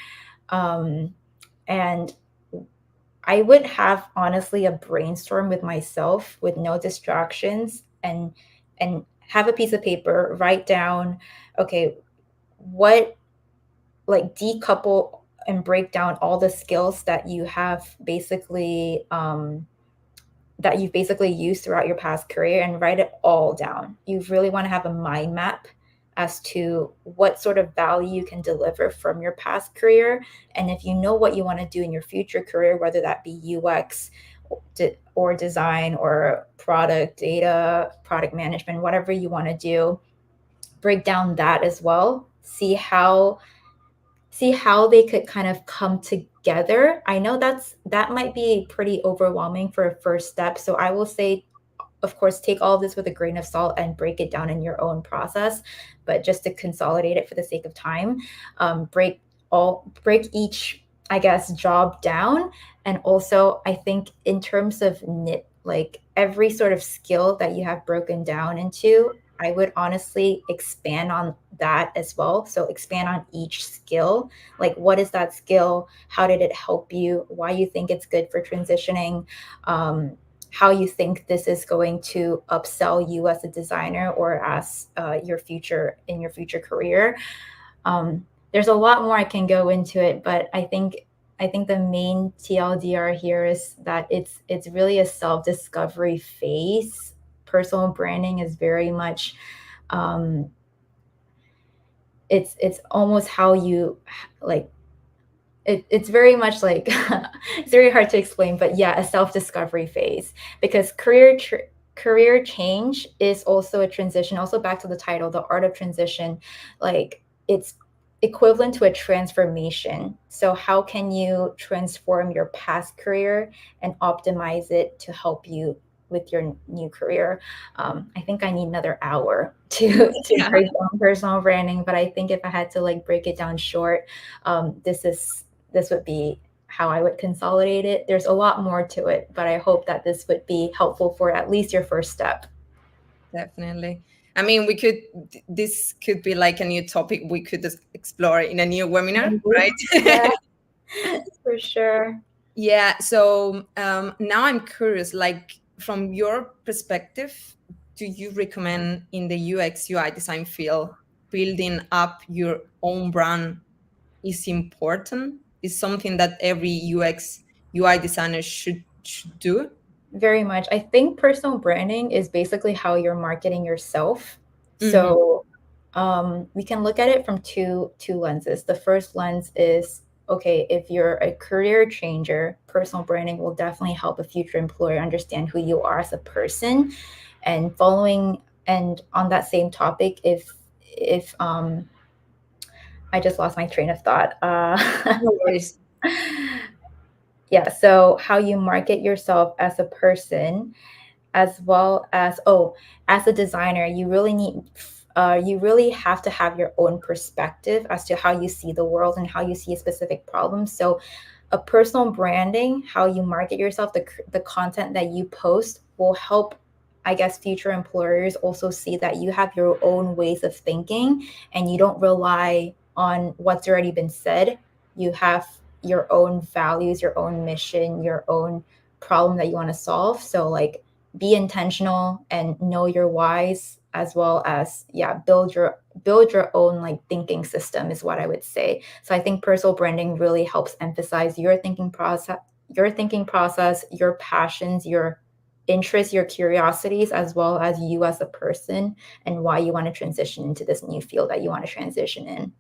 And I would have honestly a brainstorm with myself with no distractions, and have a piece of paper, write down, okay, what, like, decouple and break down all the skills that you have basically that you've basically used throughout your past career, and write it all down. You really want to have a mind map as to what sort of value you can deliver from your past career. And if you know what you want to do in your future career, whether that be UX or design or product data, product management, whatever you want to do, break down that as well. See how they could kind of come together. I know that might be pretty overwhelming for a first step. So I will say, of course, take all of this with a grain of salt and break it down in your own process. But just to consolidate it for the sake of time, break each, I guess, job down. And also, I think in terms of like every sort of skill that you have broken down into, I would honestly expand on that as well. So expand on each skill. Like, what is that skill? How did it help you? Why you think it's good for transitioning? How you think this is going to upsell you as a designer or as your future career. There's a lot more I can go into it, but I think the main TLDR here is that it's really a self-discovery phase. Personal branding is very much it's almost how you, like, it's very much like it's very hard to explain, but yeah, a self-discovery phase, because career change is also a transition. Also, back to the title, the art of transition, like, it's equivalent to a transformation. So how can you transform your past career and optimize it to help you with your new career? I think I need another hour to Yeah, break down personal branding, but I think if I had to, like, break it down short, this would be how I would consolidate it. There's a lot more to it, but I hope that this would be helpful for at least your first step. definitely. I mean, this could be like a new topic we could explore in a new webinar, Maybe. right? Yeah, for sure. Yeah. So now I'm curious, like, from your perspective, do you recommend in the UX UI design field building up your own brand is important? Is something that every UX UI designer should do? Very much. I think personal branding is basically how you're marketing yourself. Hmm. So we can look at it from two lenses. The first lens is, okay, if you're a career changer, personal branding will definitely help a future employer understand who you are as a person. And on that same topic, if I just lost my train of thought. No worries. Yeah, so how you market yourself as a person, as well as, as a designer, you really have to have your own perspective as to how you see the world and how you see a specific problem. So a personal branding, how you market yourself, the content that you post will help, I guess, future employers also see that you have your own ways of thinking and you don't rely on what's already been said. You have your own values, your own mission, your own problem that you want to solve. So, like, be intentional and know your whys, as well as, yeah, build your own, like, thinking system is what I would say. So I think personal branding really helps emphasize your thinking process, your passions, your interests, your curiosities, as well as you as a person, and why you want to transition into this new field that you want to transition in.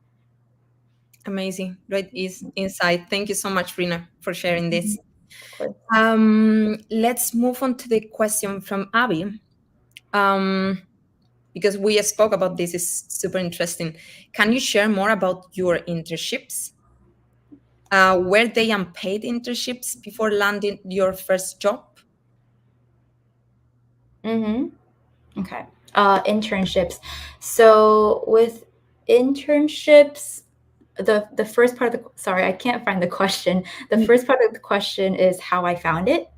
Amazing. Great insight. Thank you so much, Rina, for sharing this. Of course. Let's move on to the question from Abby. Because we spoke about this, is super interesting. Can you share more about your internships? Were they unpaid internships before landing your first job? Mm-hmm. Okay. Internships. So with internships, the first part of the sorry, I can't find the question. The first part of the question is how I found it.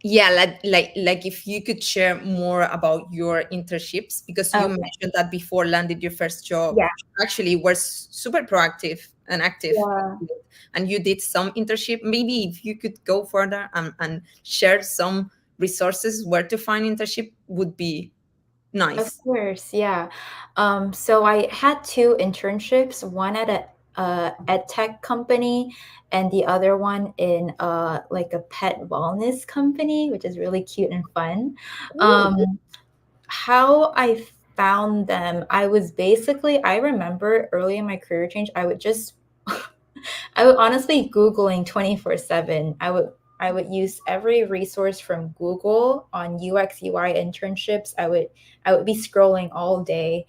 Yeah, like if you could share more about your internships, because you Okay. mentioned that before landed your first job, Yeah. you actually were super proactive and active, Yeah. and you did some internship. Maybe if you could go further and share some resources where to find internship would be Of nice. course, yeah. So I had two internships, one at a ed tech company and the other one in like a pet wellness company, which is really cute and fun. Ooh. Um, how I found them, I was basically, I remember early in my career change, I would just I would honestly Googling 24/7. I would use every resource from Google on UX UI internships. I would be scrolling all day,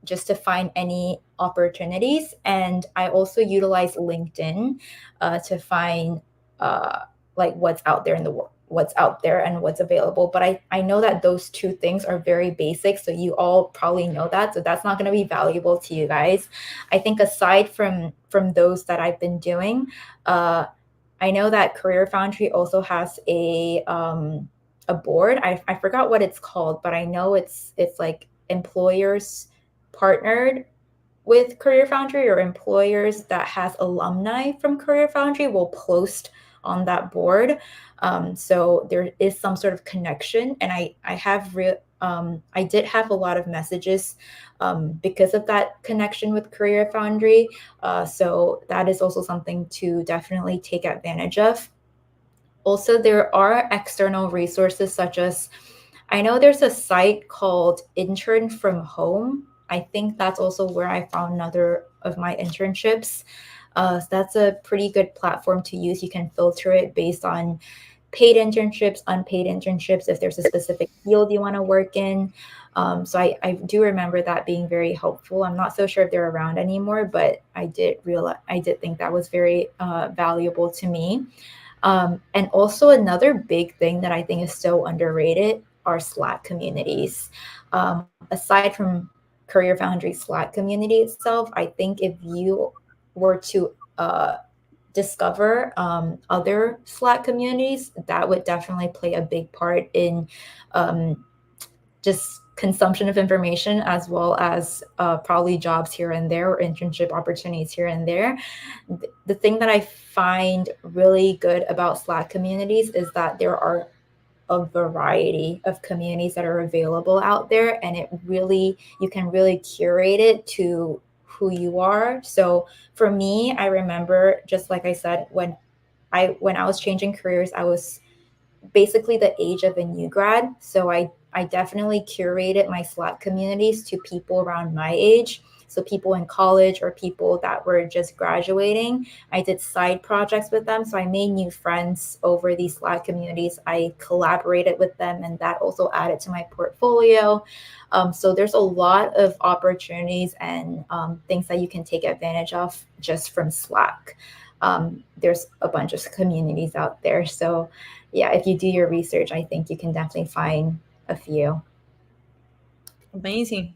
just to find any opportunities. And I also utilize LinkedIn to find uh, like what's out there in the world, what's out there and what's available. But I know that those two things are very basic, so you all probably know that. So that's not going to be valuable to you guys. I think aside from those that I've been doing, I know that CareerFoundry also has a board. I forgot what it's called, but I know it's like employers partnered with CareerFoundry, or employers that has alumni from CareerFoundry will post on that board. So there is some sort of connection, and I did have a lot of messages because of that connection with CareerFoundry. So that is also something to definitely take advantage of. Also, there are external resources such as, I know there's a site called Intern from Home. I think that's also where I found another of my internships. So that's a pretty good platform to use. You can filter it based on paid internships, unpaid internships, if there's a specific field you want to work in. So I do remember that being very helpful. I'm not so sure if they're around anymore, but I did think that was very valuable to me. And also another big thing that I think is so underrated are Slack communities. Aside from CareerFoundry Slack community itself, I think if you were to discover other Slack communities, that would definitely play a big part in um, just consumption of information, as well as probably jobs here and there, or internship opportunities here and there. The thing that I find really good about Slack communities is that there are a variety of communities that are available out there, and you can really curate it to who you are. So for me, I remember, just like I said, when I was changing careers, I was basically the age of a new grad. So I definitely curated my Slack communities to people around my age. So people in college or people that were just graduating. I did side projects with them. So I made new friends over these Slack communities. I collaborated with them, and that also added to my portfolio. So there's a lot of opportunities and things that you can take advantage of just from Slack. There's a bunch of communities out there. So yeah, if you do your research, I think you can definitely find a few. Amazing.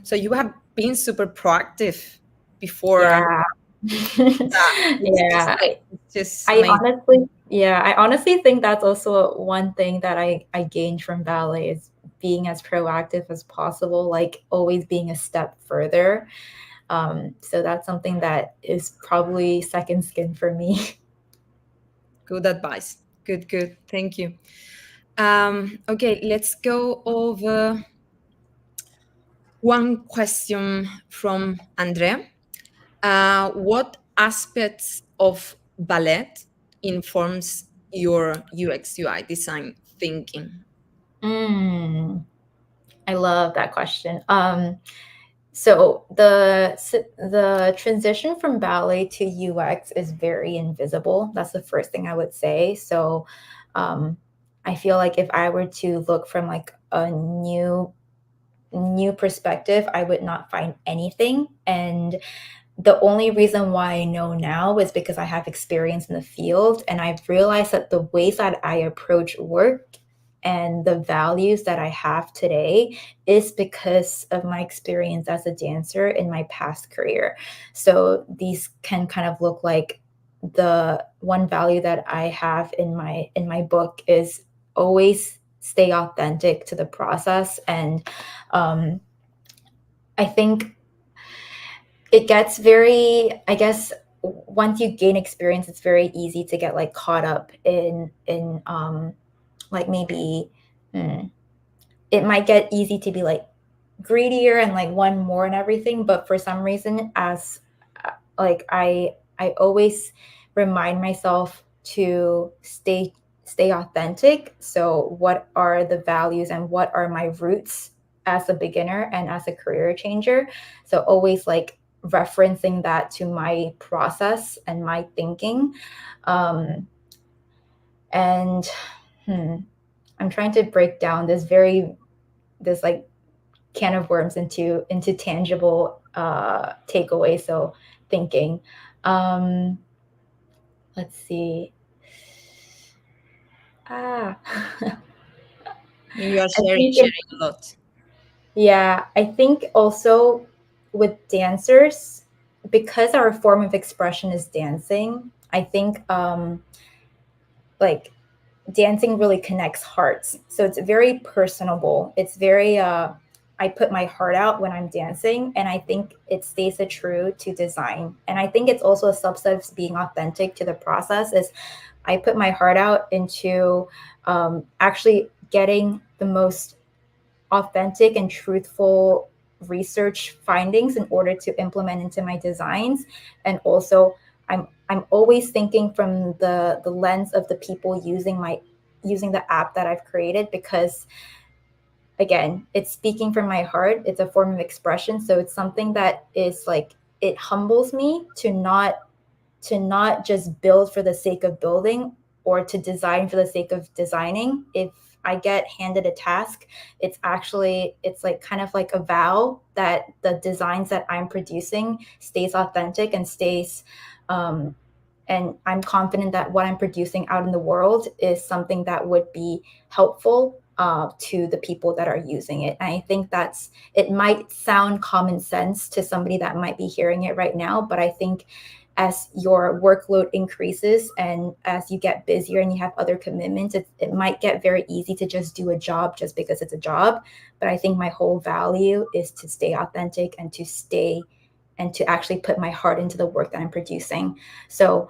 So you have been super proactive before Yeah. that. Yeah. It's just I amazing. honestly, yeah, I honestly think that's also one thing that I gained from ballet is being as proactive as possible, like always being a step further. So that's something that is probably second skin for me. Good advice. Good, good. Thank you. Okay, let's go over one question from Andrea. What aspects of ballet informs your UX UI design thinking? Mm, I love that question. So the transition from ballet to UX is very invisible. That's the first thing I would say. So um, I feel like if I were to look from like a new perspective, I would not find anything. And the only reason why I know now is because I have experience in the field, and I've realized that the ways that I approach work and the values that I have today is because of my experience as a dancer in my past career. So these can kind of look like, the one value that I have in my book is always stay authentic to the process. And I think it gets very, I guess, once you gain experience, it's very easy to get like caught up in like maybe it might get easy to be like greedier and like one more and everything. But for some reason, as like I always remind myself to stay authentic. So what are the values and what are my roots as a beginner and as a career changer? So always like referencing that to my process and my thinking. And I'm trying to break down this like can of worms into tangible takeaways. So thinking. Let's see. Ah, You are I sharing think sharing a lot. yeah, I think also with dancers, because our form of expression is dancing, I think like dancing really connects hearts. So it's very personable. It's very I put my heart out when I'm dancing, and I think it stays a true to design. And I think it's also a subset of being authentic to the process is I put my heart out into actually getting the most authentic and truthful research findings in order to implement into my designs. And also I'm always thinking from the lens of the people using the app that I've created, because again, it's speaking from my heart. It's a form of expression. So it's something that is like, it humbles me to not just build for the sake of building or to design for the sake of designing. If I get handed a task, it's like kind of like a vow that the designs that I'm producing stays authentic and stays and I'm confident that what I'm producing out in the world is something that would be helpful to the people that are using it. And I think it might sound common sense to somebody that might be hearing it right now, but I think as your workload increases and as you get busier and you have other commitments, it might get very easy to just do a job just because it's a job. But I think my whole value is to stay authentic and to actually put my heart into the work that I'm producing. So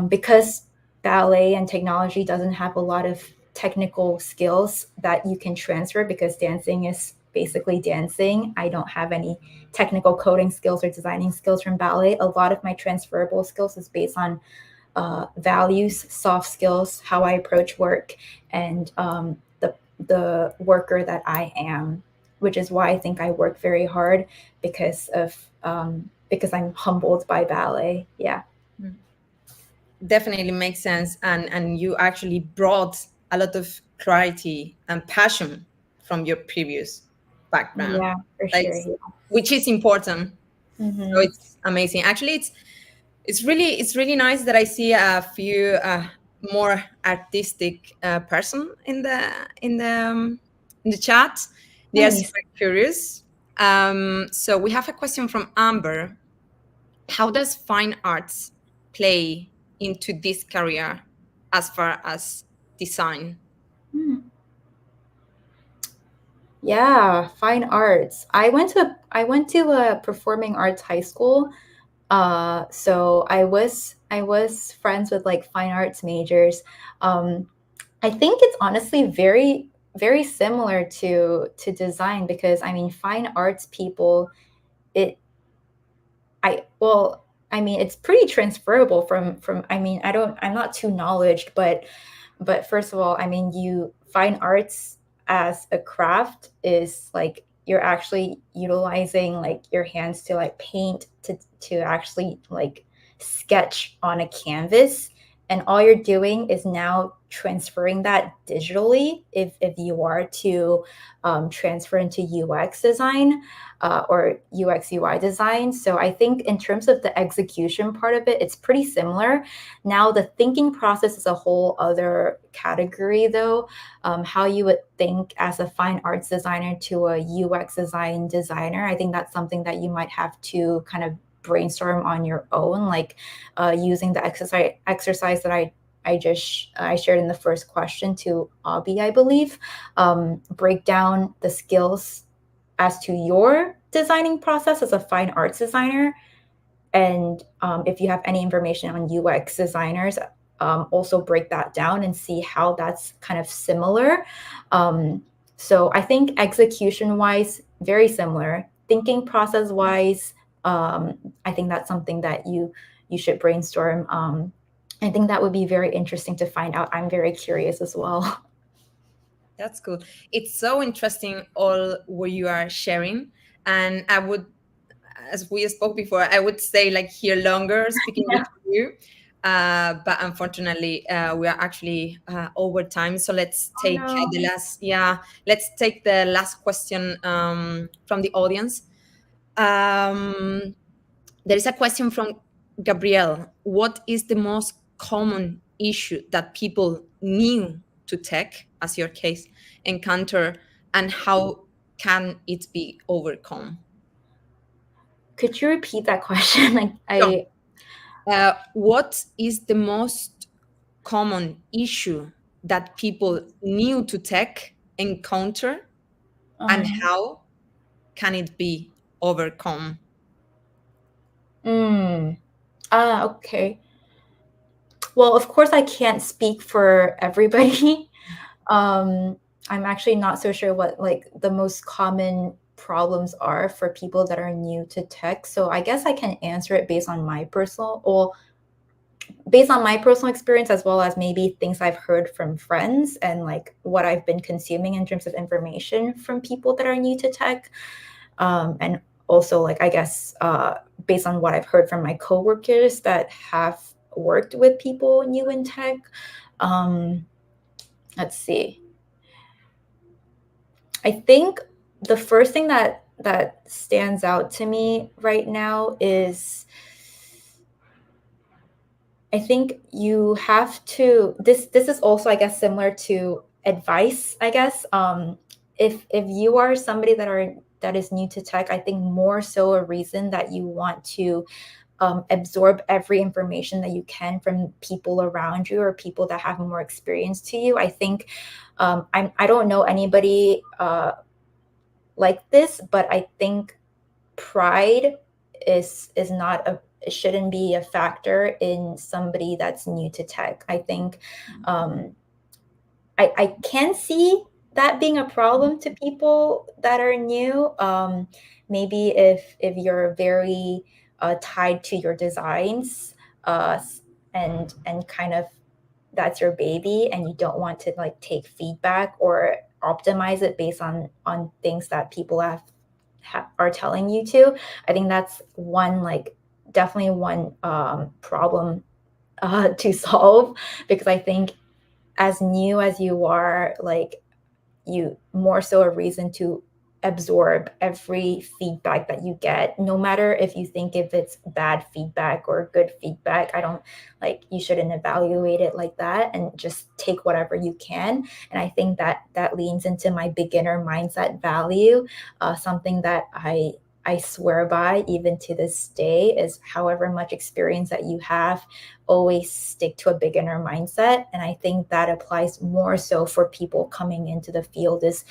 because ballet and technology doesn't have a lot of technical skills that you can transfer, because dancing is basically dancing. I don't have any technical coding skills or designing skills from ballet. A lot of my transferable skills is based on values, soft skills, how I approach work, and the worker that I am, which is why I think I work very hard because I'm humbled by ballet. Yeah. Definitely makes sense, and you actually brought a lot of clarity and passion from your previous background, Yeah, for like, sure. Yeah. which is important. So Mm-hmm. it's amazing. Actually, it's really nice that I see a few more artistic person in the chat. They are Nice. super curious. So we have a question from Amber. How does fine arts play into this career as far as design? Hmm. Yeah, fine arts. I went to a performing arts high school. So I was friends with like fine arts majors. Um, I think it's honestly very very similar to design, because I mean fine arts people, it I well I mean it's pretty transferable from I mean I'm not too knowledged, but first of all, I mean, you fine arts as a craft is like you're actually utilizing like your hands to like paint to actually like sketch on a canvas. and all you're doing is now transferring that digitally if you are to transfer into UX design or UX UI design. So I think in terms of the execution part of it, it's pretty similar. Now the thinking process is a whole other category though. How you would think as a fine arts designer to a UX designer, I think that's something that you might have to kind of brainstorm on your own, like using the exercise that I shared in the first question to Abby, I believe. Break down the skills as to your designing process as a fine arts designer, and if you have any information on UX designers, also break that down and see how that's kind of similar. So I think execution wise, very similar. Thinking process wise, I think that's something that you should brainstorm. I think that would be very interesting to find out. I'm very curious as well. That's cool. It's so interesting all what you are sharing. And I would, as we spoke before, I would stay like here longer speaking with Yeah. you. But unfortunately, we are actually over time. So let's Oh take no. let's take the last question from the audience. Um, there is a question from Gabrielle. What is the most common issue that people new to tech, as your case, encounter, and how can it be overcome? Could you repeat that question? Like Sure. I What is the most common issue that people new to tech encounter, and um how can it be overcome? mm, okay. Well, of course I can't speak for everybody. um I'm actually not so sure what like the most common problems are for people that are new to tech. So I guess I can answer it based on my personal experience, as well as maybe things I've heard from friends and like what I've been consuming in terms of information from people that are new to tech. And also, like, I guess, based on what I've heard from my coworkers that have worked with people new in tech. Um, let's see. I think the first thing that stands out to me right now is I think you have to this is also, I guess, similar to advice, I guess. If you are somebody that is new to tech, I think more so a reason that you want to absorb every information that you can from people around you or people that have more experience to you. I think I don't know anybody like this, but I think pride is not a it shouldn't be a factor in somebody that's new to tech. I think um, I can see that being a problem to people that are new. Maybe if you're very tied to your designs uh, and kind of that's your baby and you don't want to like take feedback or optimize it based on things that people are telling you to. I think that's one like definitely one problem to solve, because I think as new as you are, like you more so a reason to absorb every feedback that you get, no matter if you think if it's bad feedback or good feedback. I don't like you shouldn't evaluate it like that and just take whatever you can. And I think that leans into my beginner mindset value, something that I swear by even to this day is however much experience that you have, always stick to a beginner mindset. And I think that applies more so for people coming into the field is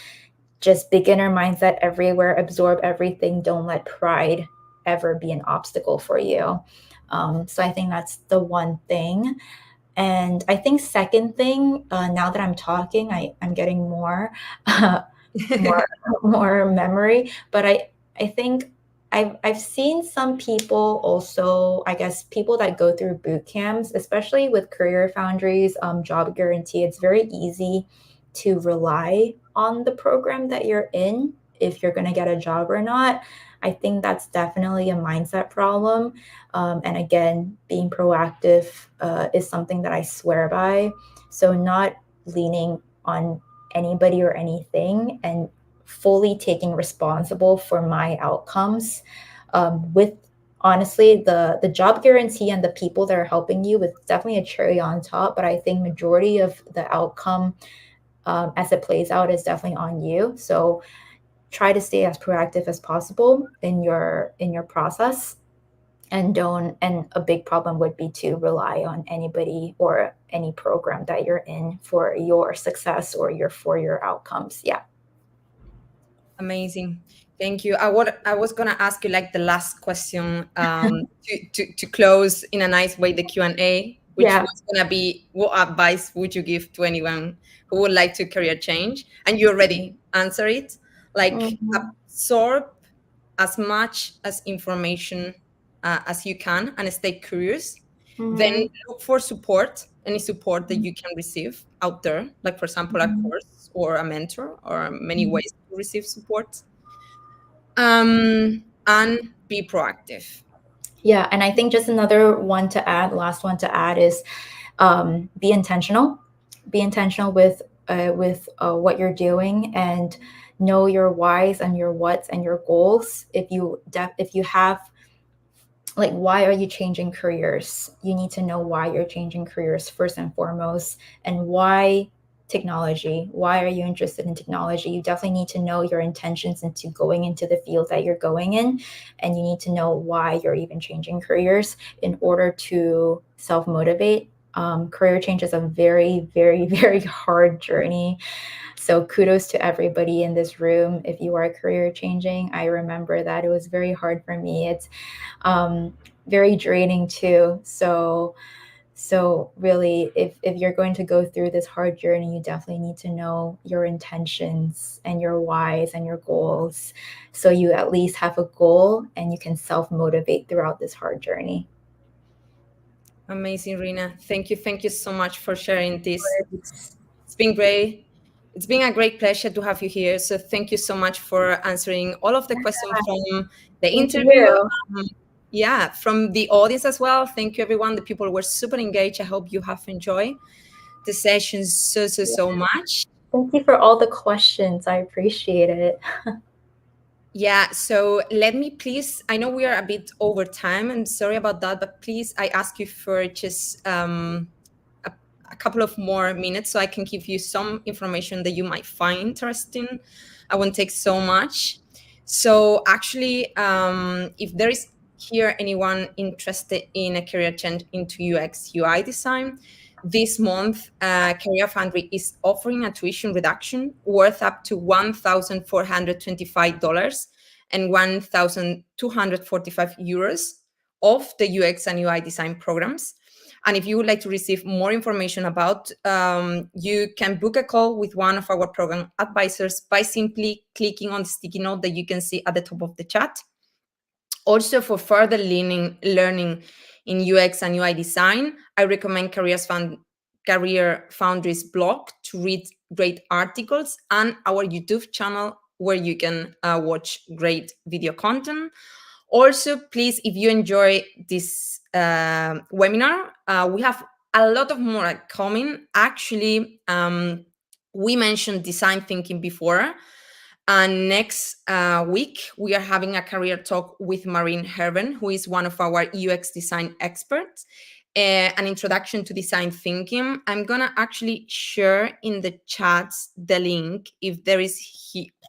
just beginner mindset everywhere, absorb everything. Don't let pride ever be an obstacle for you. So I think that's the one thing. And I think second thing, now that I'm talking, I'm getting more, more, more memory. But I think I've seen some people also, I guess, people that go through boot camps, especially with CareerFoundry's job guarantee. It's very easy to rely on the program that you're in. if you're going to get a job or not. I think that's definitely a mindset problem. And again, being proactive is something that I swear by. So not leaning on anybody or anything, and fully taking responsible for my outcomes, with honestly the job guarantee and the people that are helping you with definitely a cherry on top, but I think majority of the outcome, as it plays out, is definitely on you. So try to stay as proactive as possible in your process, and don't and a big problem would be to rely on anybody or any program that you're in for your success or your outcomes. Yeah. Amazing. Thank you. I was gonna ask you like the last question, to close in a nice way the Q&A, which Yeah. was gonna be, what advice would you give to anyone who would like to career change? And you already answer it. Like, Mhm. absorb as much as information as you can and stay curious. Then Mhm. look for support, any support that you can receive out there, like for example a Mhm. course or a mentor, or many Mhm. ways to receive support. And be proactive. Yeah, and I think just another one to add, last one to add is, be intentional. Be intentional with what you're doing, and know your whys and your whats and your goals. If you have, like, why are you changing careers? You need to know why you're changing careers first and foremost, and why technology. Why are you interested in technology? You definitely need to know your intentions into going into the field that you're going in, and you need to know why you're even changing careers in order to self motivate. Career change is a very, very, very hard journey. So kudos to everybody in this room. If you are career changing, I remember that it was very hard for me. It's um, very draining too. So really, if you're going to go through this hard journey, you definitely need to know your intentions and your whys and your goals, so you at least have a goal and you can self motivate throughout this hard journey. Amazing, Rina. Thank you so much for sharing this. It's been great. It's been a great pleasure to have you here. So thank you so much for answering all of the questions from the Thank interview. you. Um, yeah, from the audience as well. Thank you, everyone. The people were super engaged. I hope you have enjoyed the session so much. Thank you for all the questions. I appreciate it. Yeah, so let me please, I know we are a bit over time. I'm sorry about that, but please, I ask you for just a, a couple of more minutes so I can give you some information that you might find interesting. I won't take so much. So actually, if there is here anyone interested in a career change into UX UI design, this month, CareerFoundry is offering a tuition reduction worth up to $1,425 and €1,245 of the UX and UI design programs. And if you would like to receive more information about, you can book a call with one of our program advisors by simply clicking on the sticky note that you can see at the top of the chat. Also, for further learning in UX and UI design, I recommend Career Foundry's blog to read great articles, and our YouTube channel where you can watch great video content. Also, please, if you enjoy this webinar, we have a lot of more coming. Actually, we mentioned design thinking before. And next week, we are having a career talk with Marine Herben, who is one of our UX design experts, an introduction to design thinking. I'm going to actually share in the chats the link if there is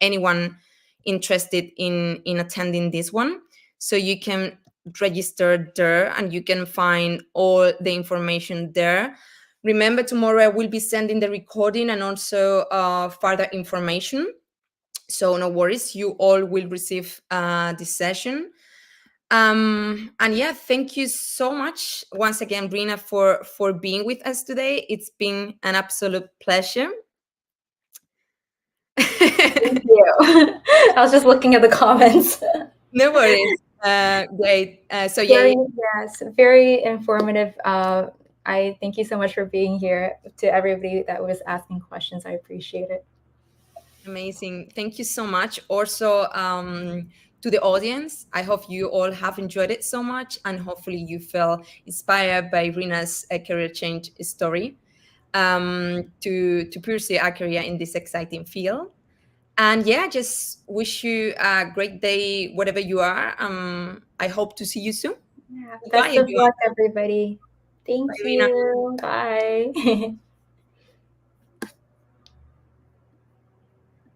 anyone interested in attending this one. So you can register there and you can find all the information there. Remember, tomorrow I will be sending the recording and also further information. So no worries, you all will receive this session. And yeah, thank you so much once again, Rina, for being with us today. It's been an absolute pleasure. Thank you. I was just looking at the comments. No worries. Great. So yeah, Very, yes, very informative. I thank you so much for being here. To everybody that was asking questions, I appreciate it. Amazing. Thank you so much. Also, to the audience, I hope you all have enjoyed it so much, and hopefully you feel inspired by Rina's career change story, to pursue a career in this exciting field. And yeah, just wish you a great day wherever you are. I hope to see you soon. Yeah, Goodbye, best of everyone. luck, everybody. Thank Bye, Rina. you. Bye.